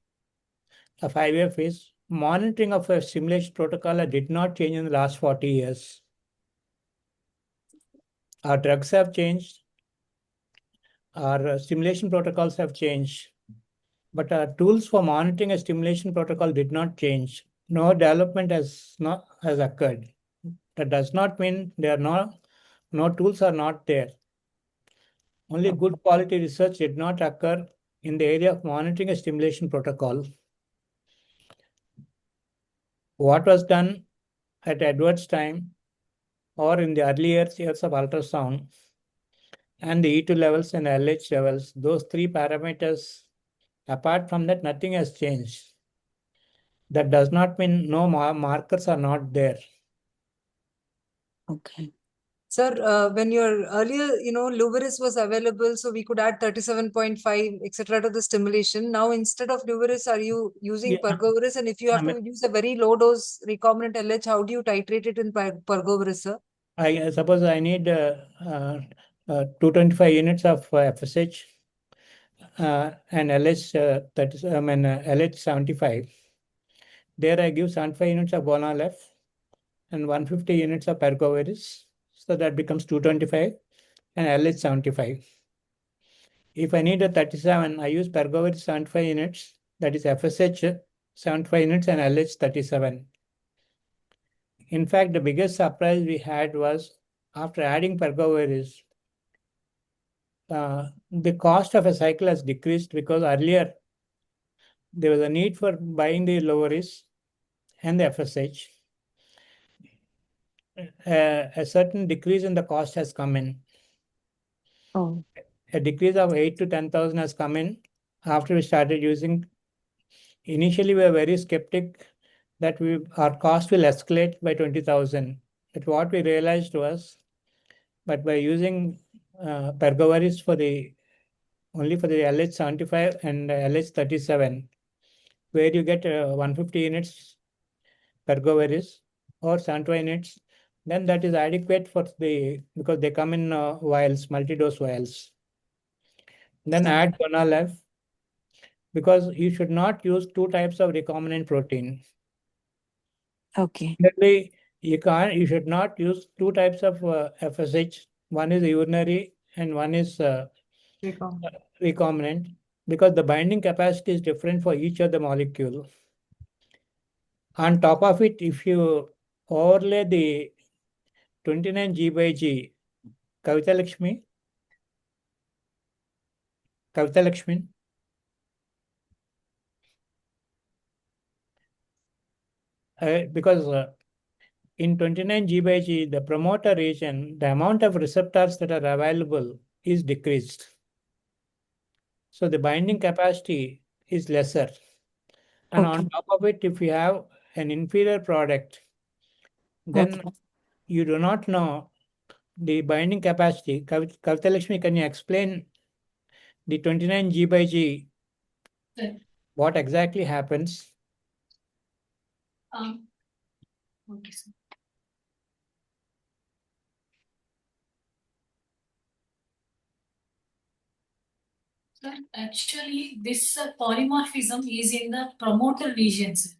of IVF is monitoring of a stimulation protocol did not change in the last 40 years. Our drugs have changed, our stimulation protocols have changed, but our tools for monitoring a stimulation protocol did not change. No development has occurred. That does not mean there are no tools are not there. Only good quality research did not occur in the area of monitoring a stimulation protocol. What was done at Edwards' time or in the early years of ultrasound and the E2 levels and LH levels, those three parameters, apart from that, nothing has changed. That does not mean no markers are not there. Okay. Sir, when your earlier, Luveris was available, so we could add 37.5, etc. to the stimulation. Now, instead of Luveris, are you using Pergoveris? And if you have to use a very low dose recombinant LH, how do you titrate it in Pergoveris, sir? I suppose I need 225 units of FSH and LH LH 75. There I give 75 units of Bonal F and 150 units of Pergoveris. So that becomes 225 and LH 75. If I need a 37, I use pergoveris 75 units, that is FSH 75 units and LH 37. In fact, the biggest surprise we had was after adding pergoveris, the cost of a cycle has decreased because earlier there was a need for buying the loweries and the FSH. A certain decrease in the cost has come in. Oh, A decrease of 8 to 10,000 has come in after we started using. Initially, we were very skeptic that our cost will escalate by 20,000. But what we realized was, but by using pergoveris only for the LH75 and LH37, where you get 150 units pergoveris or 75 units, then that is adequate because they come in vials, multi-dose vials. Then add Gonalef, because you should not use two types of recombinant protein. okay. Similarly, you should not use two types of FSH. One is urinary and one is recombinant, because the binding capacity is different for each of the molecule. On top of it, if you overlay the 29 G by G, Kavitha Lakshmi, because in 29 G by G, the promoter region, the amount of receptors that are available is decreased. So the binding capacity is lesser. And on top of it, if you have an inferior product, then you do not know the binding capacity. Kavitha Lakshmi, can you explain the 29 G by G? Sure. What exactly happens? Okay, sir. Sir, actually, this polymorphism is in the promoter regions.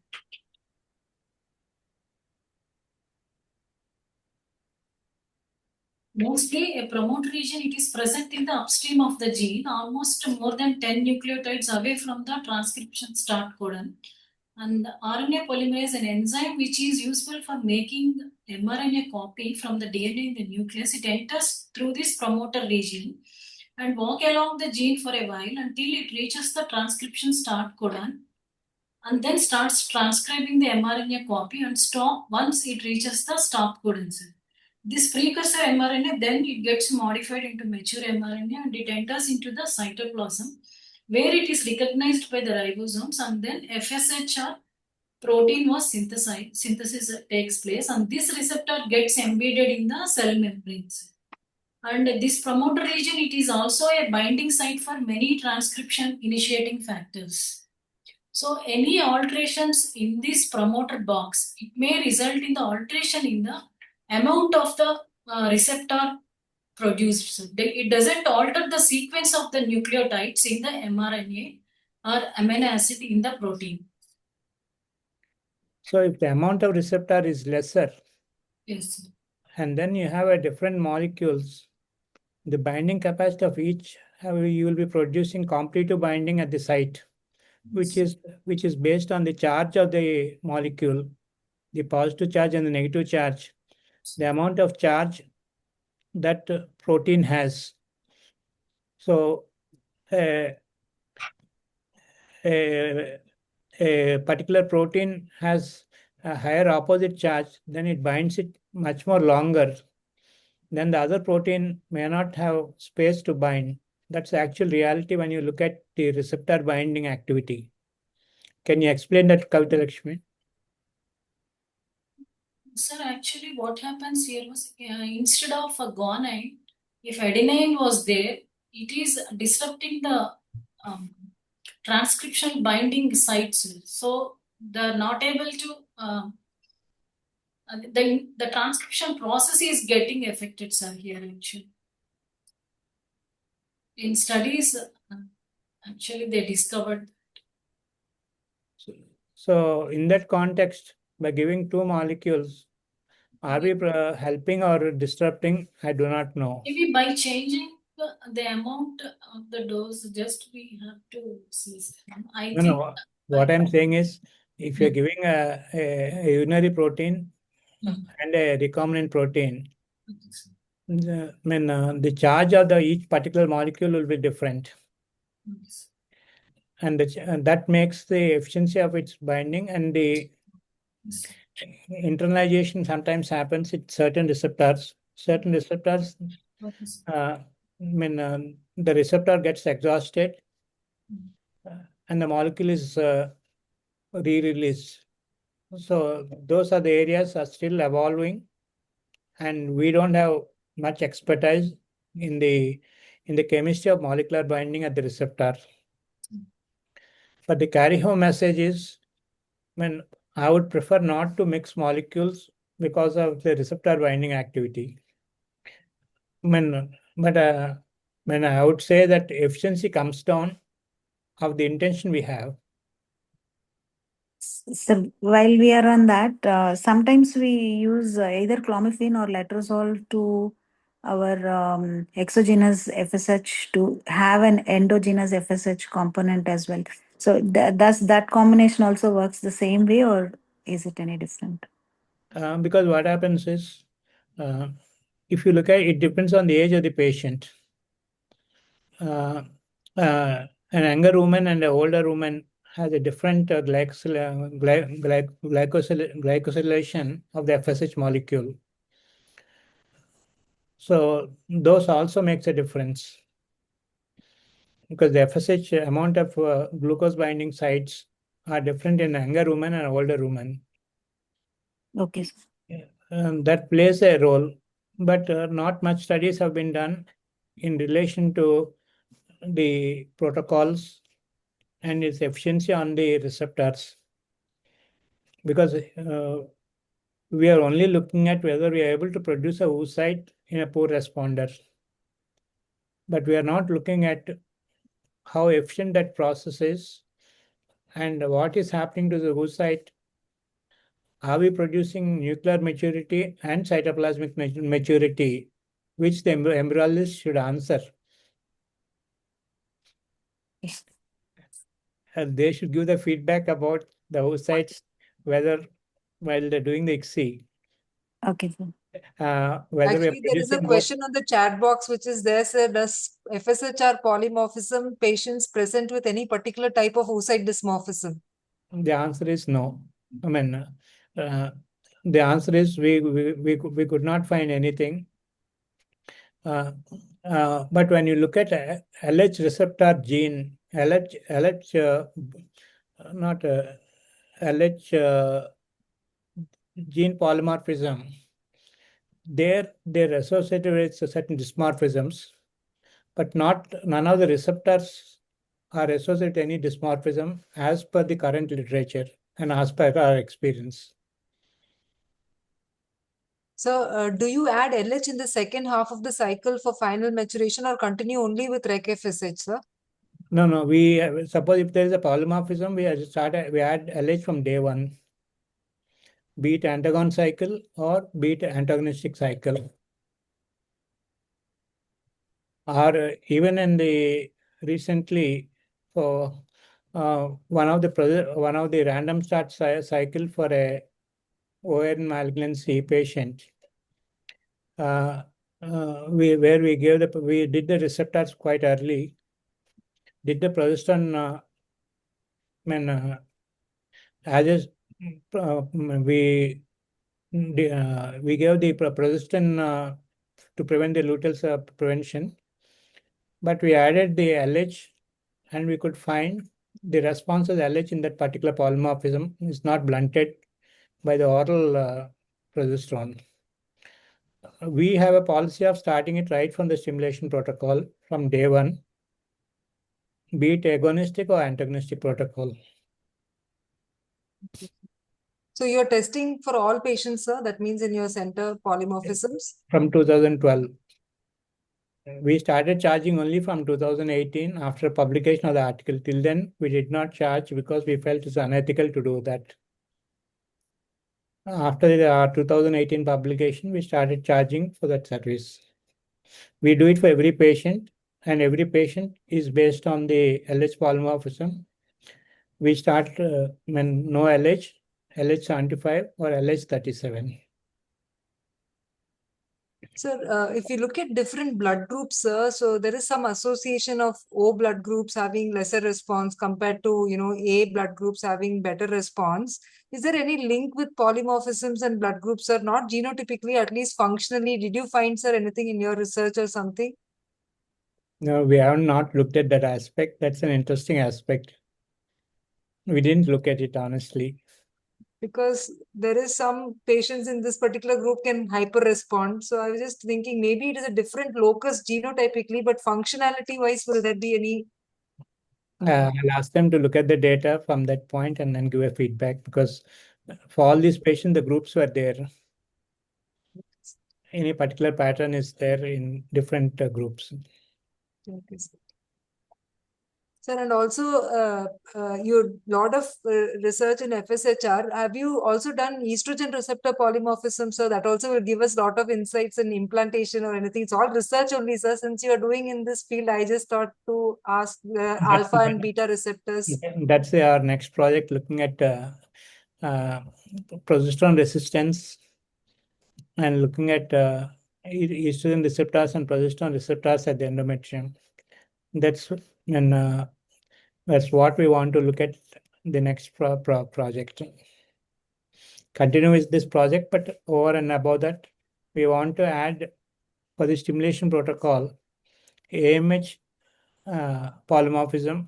Mostly, a promoter region, it is present in the upstream of the gene, almost more than 10 nucleotides away from the transcription start codon. And the RNA polymerase, an enzyme which is useful for making mRNA copy from the DNA in the nucleus, it enters through this promoter region and walk along the gene for a while until it reaches the transcription start codon and then starts transcribing the mRNA copy and stop once it reaches the stop codon. This precursor mRNA then it gets modified into mature mRNA and it enters into the cytoplasm where it is recognized by the ribosomes and then FSH protein was synthesis takes place and this receptor gets embedded in the cell membranes. And this promoter region, it is also a binding site for many transcription initiating factors. So any alterations in this promoter box, it may result in the alteration in the amount of the receptor produced. So it doesn't alter the sequence of the nucleotides in the mRNA or amino acid in the protein. So if the amount of receptor is lesser, Yes. and then you have a different molecules, the binding capacity of each, you will be producing completive binding at the site, which is based on the charge of the molecule, the positive charge and the negative charge, the amount of charge that protein has. So a particular protein has a higher opposite charge, then it binds it much more longer. Then the other protein may not have space to bind. That's the actual reality when you look at the receptor binding activity. Can you explain that, Kavitha Lakshmi? Sir, actually what happens here was instead of a guanine, if adenine was there, it is disrupting the transcription binding sites. So they're not able to, the transcription process is getting affected, sir, here actually. In studies, actually they discovered. So in that context, by giving two molecules Are we helping or disrupting? I do not know. Maybe by changing the amount of the dose, just we have to see. I think What I'm saying is, if you're giving a urinary protein and a recombinant protein, the charge of each particular molecule will be different. And that makes the efficiency of its binding, and the internalization sometimes happens with certain receptors. Certain receptors, the receptor gets exhausted and the molecule is re-released. So those are the areas are still evolving, and we don't have much expertise in the chemistry of molecular binding at the receptor. But the carry home message is, I would prefer not to mix molecules because of the receptor binding activity. But I would say that efficiency comes down of the intention we have. So while we are on that, sometimes we use either clomiphene or letrozole to our exogenous FSH to have an endogenous FSH component as well. So does that combination also works the same way, or is it any different? Because what happens is, if you look at it, depends on the age of the patient. An younger woman and an older woman has a different glycosylation of the FSH molecule. So those also makes a difference, because the FSH amount of glucose binding sites are different in a younger woman and older woman. Okay. That plays a role, but not much studies have been done in relation to the protocols and its efficiency on the receptors, because we are only looking at whether we are able to produce a oocyte in a poor responder, but we are not looking at how efficient that process is and what is happening to the oocyte. Are we producing nuclear maturity and cytoplasmic maturity, which the embryologist should answer? And they should give the feedback about the oocytes, whether while they're doing the ICSI. Okay. Whether Actually, there is a question on the chat box which is there, sir. Does FSHR polymorphism patients present with any particular type of oocyte dysmorphism? The answer is no. The answer is we could not find anything. But when you look at LH receptor gene, LH gene polymorphism, they're associated with certain dysmorphisms, but none of the receptors are associated with any dysmorphism as per the current literature and as per our experience. So, do you add LH in the second half of the cycle for final maturation, or continue only with Rec FSH, sir? No. We suppose if there is a polymorphism, we add LH from day one, be it antagon cycle or be it antagonistic cycle, or even in the recently for one of the random start cycle for a ovarian malignancy patient, we did the receptors quite early, did the progesterone, we gave the progesterone to prevent the luteal prevention, but we added the LH, and we could find the response of the LH in that particular polymorphism is not blunted by the oral progesterone. We have a policy of starting it right from the stimulation protocol from day one, be it agonistic or antagonistic protocol. So you're testing for all patients, sir? That means in your center polymorphisms? From 2012. We started charging only from 2018 after publication of the article. Till then, we did not charge because we felt it's unethical to do that. after the 2018 publication, we started charging for that service. We do it for every patient, and every patient is based on the LH polymorphism. We start when no LH, LH75 or LH37. Sir, if you look at different blood groups, sir, so there is some association of O blood groups having lesser response compared to, A blood groups having better response. Is there any link with polymorphisms and blood groups, sir? Not genotypically, at least functionally. Did you find, sir, anything in your research or something? No, we have not looked at that aspect. That's an interesting aspect. We didn't look at it honestly. Because there is some patients in this particular group can hyper respond. So I was just thinking maybe it is a different locus genotypically, but functionality wise, will there be any? I'll ask them to look at the data from that point and then give a feedback, because for all these patients, the groups were there. Any particular pattern is there in different groups. Okay, sir. Sir, and also your lot of research in FSHR. Have you also done estrogen receptor polymorphism, sir? That also will give us a lot of insights in implantation or anything. It's all research only, sir. Since you are doing in this field, I just thought to ask the alpha and beta receptors. That's our next project, looking at progesterone resistance and looking at estrogen receptors and progesterone receptors at the endometrium. That's what we want to look at the next project. Continue with this project, but over and above that, we want to add for the stimulation protocol AMH polymorphism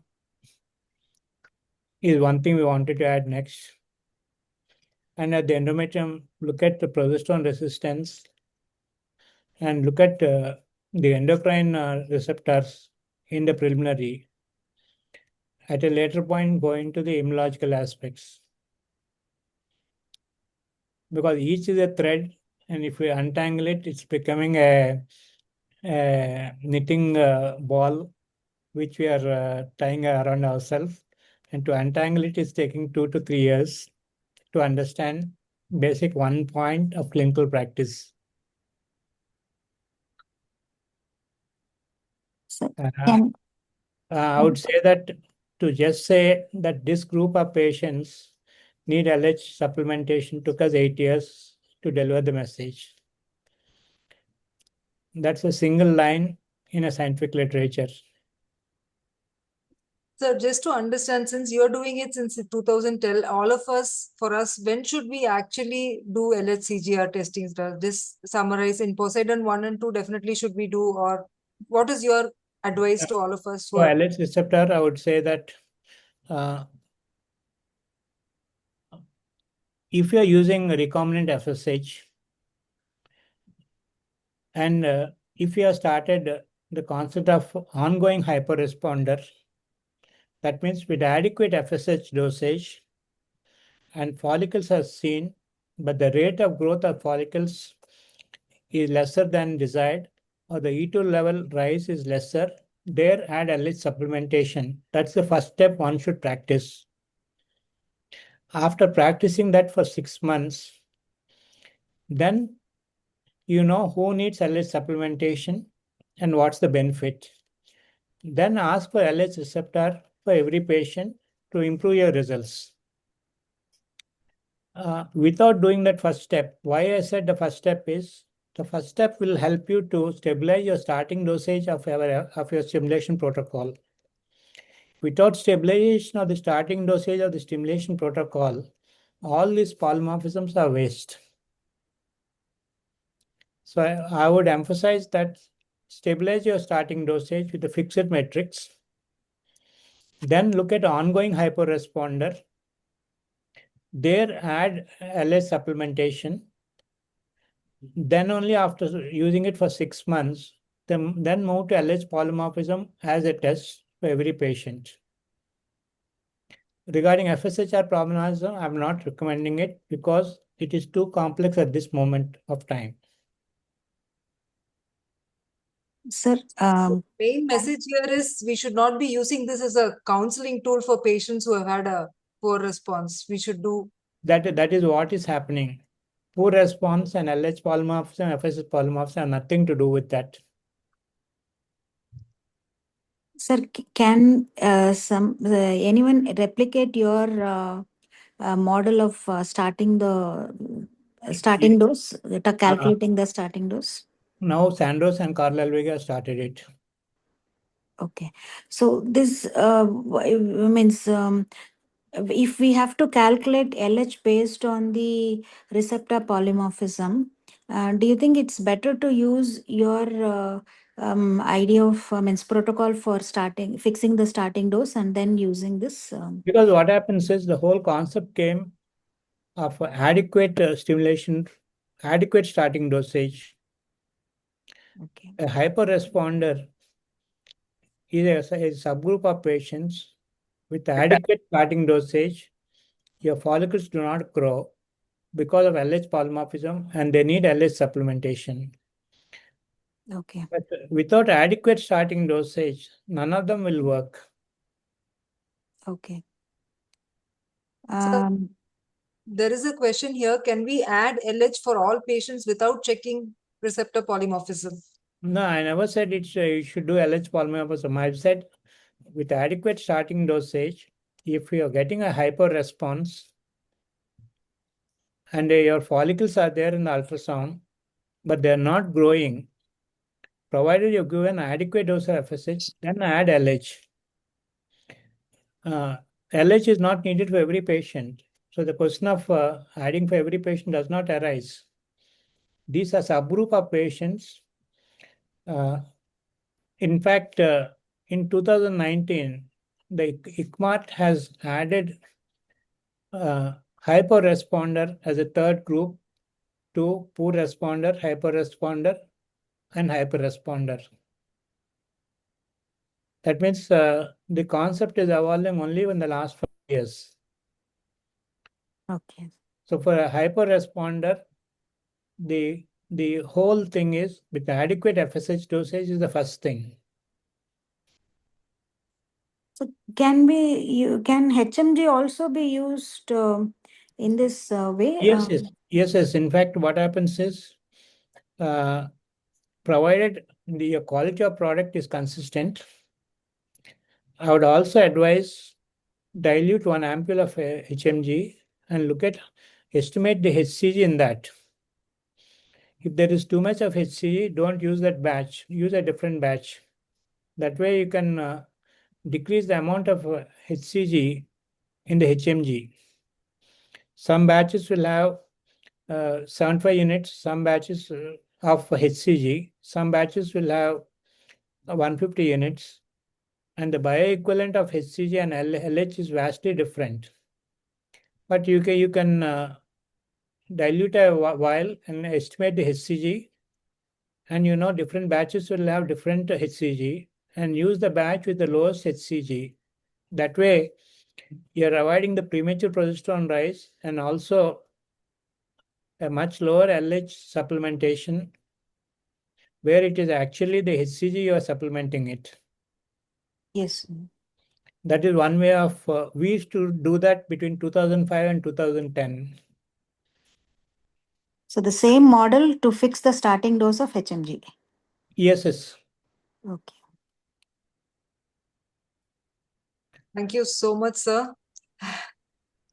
is one thing we wanted to add next. And at the endometrium, look at the progesterone resistance and look at the endocrine receptors in the preliminary. At a later point, go into the immunological aspects. Because each is a thread, and if we untangle it, it's becoming a knitting ball, which we are tying around ourselves. And to untangle it is taking 2 to 3 years to understand basic 1 point of clinical practice. So, I would say that to just say that this group of patients need LH supplementation took us 8 years to deliver the message. That's a single line in a scientific literature. So just to understand, since you're doing it since 2010, all of us, for us, when should we actually do LHCGR testing? Just summarize in Poseidon 1 and 2, definitely should we do, or what is your advice to all of us? For LH receptor, I would say that if you're using recombinant FSH and if you have started the concept of ongoing hyperresponder, that means with adequate FSH dosage and follicles are seen, but the rate of growth of follicles is lesser than desired, or the E2 level rise is lesser, there add LH supplementation. That's the first step one should practice. After practicing that for 6 months, then you know who needs LH supplementation and what's the benefit. Then ask for LH receptor for every patient to improve your results. Without doing that first step, why I said the first step is, the first step will help you to stabilize your starting dosage of your stimulation protocol. Without stabilization of the starting dosage of the stimulation protocol, all these polymorphisms are waste. So I would emphasize that stabilize your starting dosage with the fixed metrics. Then look at ongoing hyperresponder. There add LH supplementation. Then only after using it for 6 months, then move to LH polymorphism as a test for every patient. Regarding FSHR polymorphism, I'm not recommending it because it is too complex at this moment of time. Sir, main message here is we should not be using this as a counseling tool for patients who have had a poor response. We should do that is what is happening. poor response and LH polymorphism, FSH polymorphism have nothing to do with that. Sir, can anyone replicate your model of starting dose, calculating the starting dose? Now Sandoz and Carl Elvega started it. Okay. So this means if we have to calculate LH based on the receptor polymorphism, do you think it's better to use your idea of protocol for fixing the starting dose and then using this? Because what happens is the whole concept came of adequate stimulation, adequate starting dosage. Okay. A hyper-responder is a subgroup of patients with adequate starting dosage. Your follicles do not grow because of LH polymorphism and they need LH supplementation. Okay. But without adequate starting dosage, none of them will work. Okay. There is a question here. Can we add LH for all patients without checking receptor polymorphism? No, I never said you should do LH polymorphism. I've said with adequate starting dosage, if you're getting a hyper response and your follicles are there in the ultrasound, but they're not growing, provided you give an adequate dose of FSH, then add LH. LH is not needed for every patient. So the question of adding for every patient does not arise. These are subgroup of patients. In fact, in 2019, the ICMAT has added hyper responder as a third group to poor responder, hyper responder, and hyper responder. That means the concept is evolving only in the last 5 years. Okay. So for a hyper responder, the whole thing is with adequate FSH dosage is the first thing. So can HMG also be used in this way? Yes. In fact, what happens is, provided the quality of product is consistent, I would also advise dilute 1 ampule of HMG and estimate the HCG in that. If there is too much of HCG, don't use that batch. Use a different batch. That way you can decrease the amount of HCG in the HMG. Some batches will have 75 units, some batches of HCG, some batches will have 150 units, and the bioequivalent of HCG and LH is vastly different. But you can dilute a vial and estimate the HCG, and different batches will have different HCG, and use the batch with the lowest HCG. That way, you're avoiding the premature progesterone rise and also a much lower LH supplementation, where it is actually the HCG you are supplementing it. Yes. That is one way of, we used to do that between 2005 and 2010. So the same model to fix the starting dose of HMG. Yes. Okay. Thank you so much, sir.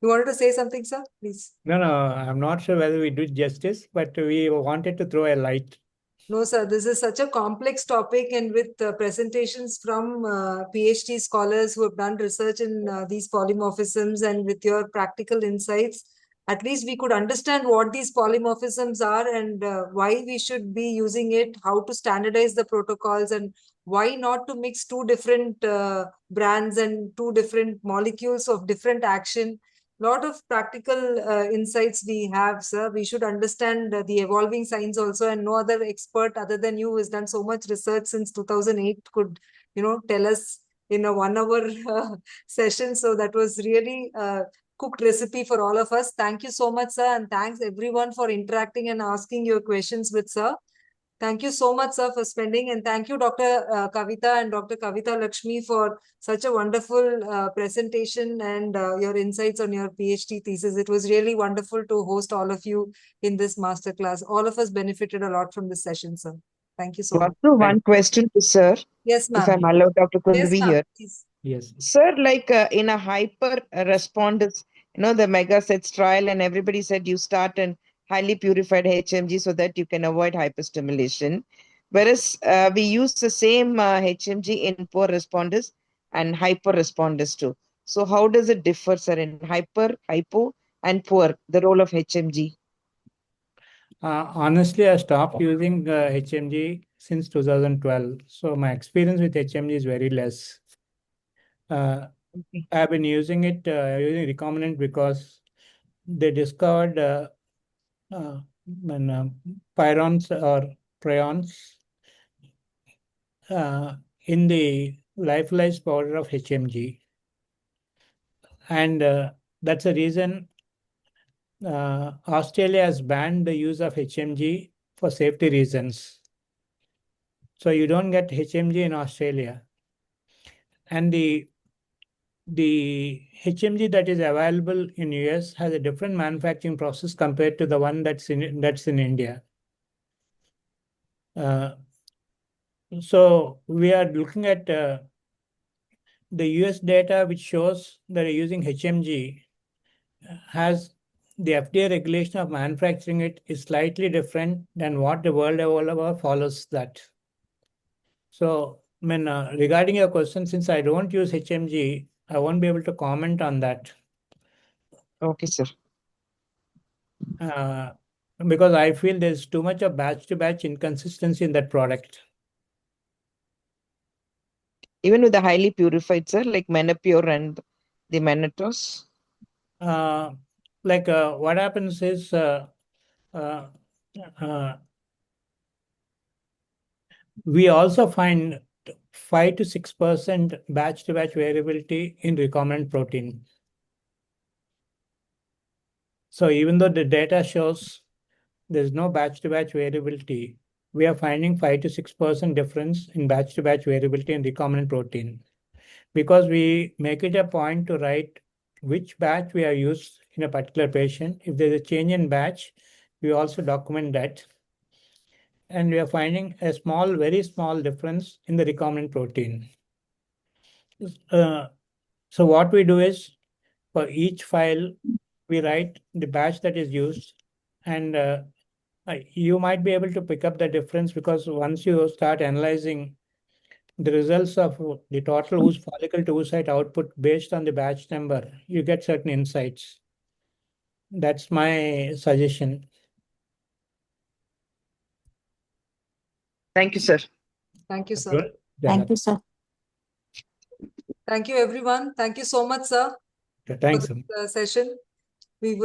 You wanted to say something, sir? Please. No, I'm not sure whether we did justice, but we wanted to throw a light. No, sir, this is such a complex topic, and with presentations from PhD scholars who have done research in these polymorphisms, and with your practical insights, at least we could understand what these polymorphisms are and why we should be using it, how to standardize the protocols, and why not to mix two different brands and two different molecules of different action. Lot of practical insights we have, sir. We should understand the evolving science also, and no other expert other than you who has done so much research since 2008 could, tell us in a 1 hour session. So that was really a cooked recipe for all of us. Thank you so much, sir. And thanks everyone for interacting and asking your questions with sir. Thank you so much, sir, for spending, and thank you, Dr. Kavitha and Dr. Kavitha Lakshmi, for such a wonderful presentation and your insights on your PhD thesis. It was really wonderful to host all of you in this masterclass. All of us benefited a lot from this session, sir. Thank you so much. Also, one question to sir, Yes, if ma'am. I'm allowed, Dr. Yes, Kundavi ma'am. here. Please. Yes. Sir, like in a hyper responders, the mega sets trial, and everybody said you start an highly purified HMG so that you can avoid hyperstimulation. Whereas we use the same HMG in poor responders and hyper responders too. So how does it differ, sir, in hyper, hypo, and poor, the role of HMG? Honestly, I stopped using HMG since 2012. So my experience with HMG is very less. Okay. I've been using it, using recombinant because they discovered pyrons or prions in the lyophilized powder of HMG. And that's the reason Australia has banned the use of HMG for safety reasons. So you don't get HMG in Australia. And the HMG that is available in US has a different manufacturing process compared to the one that's in India. So we are looking at the US data, which shows that using HMG has the FDA regulation of manufacturing it is slightly different than what the world over follows that. So, regarding your question, since I don't use HMG, I won't be able to comment on that. Okay, sir. Because I feel there's too much of batch-to-batch inconsistency in that product. Even with the highly purified, sir, like Menopure and the Menatos? What happens is we also find 5 to 6% batch-to-batch variability in recombinant protein. So even though the data shows there's no batch-to-batch variability, we are finding 5 to 6% difference in batch-to-batch variability in recombinant protein. Because we make it a point to write which batch we have used in a particular patient. If there's a change in batch, we also document that. And we are finding a very small difference in the recombinant protein. So what we do is, for each file, we write the batch that is used, and you might be able to pick up the difference because once you start analyzing the results of the total ooze follicle to oocyte output based on the batch number, you get certain insights. That's my suggestion. Thank you, sir. Thank you, sir. Good. Thank you, sir. Thank you, everyone. Thank you so much, sir, Thanks. for this session.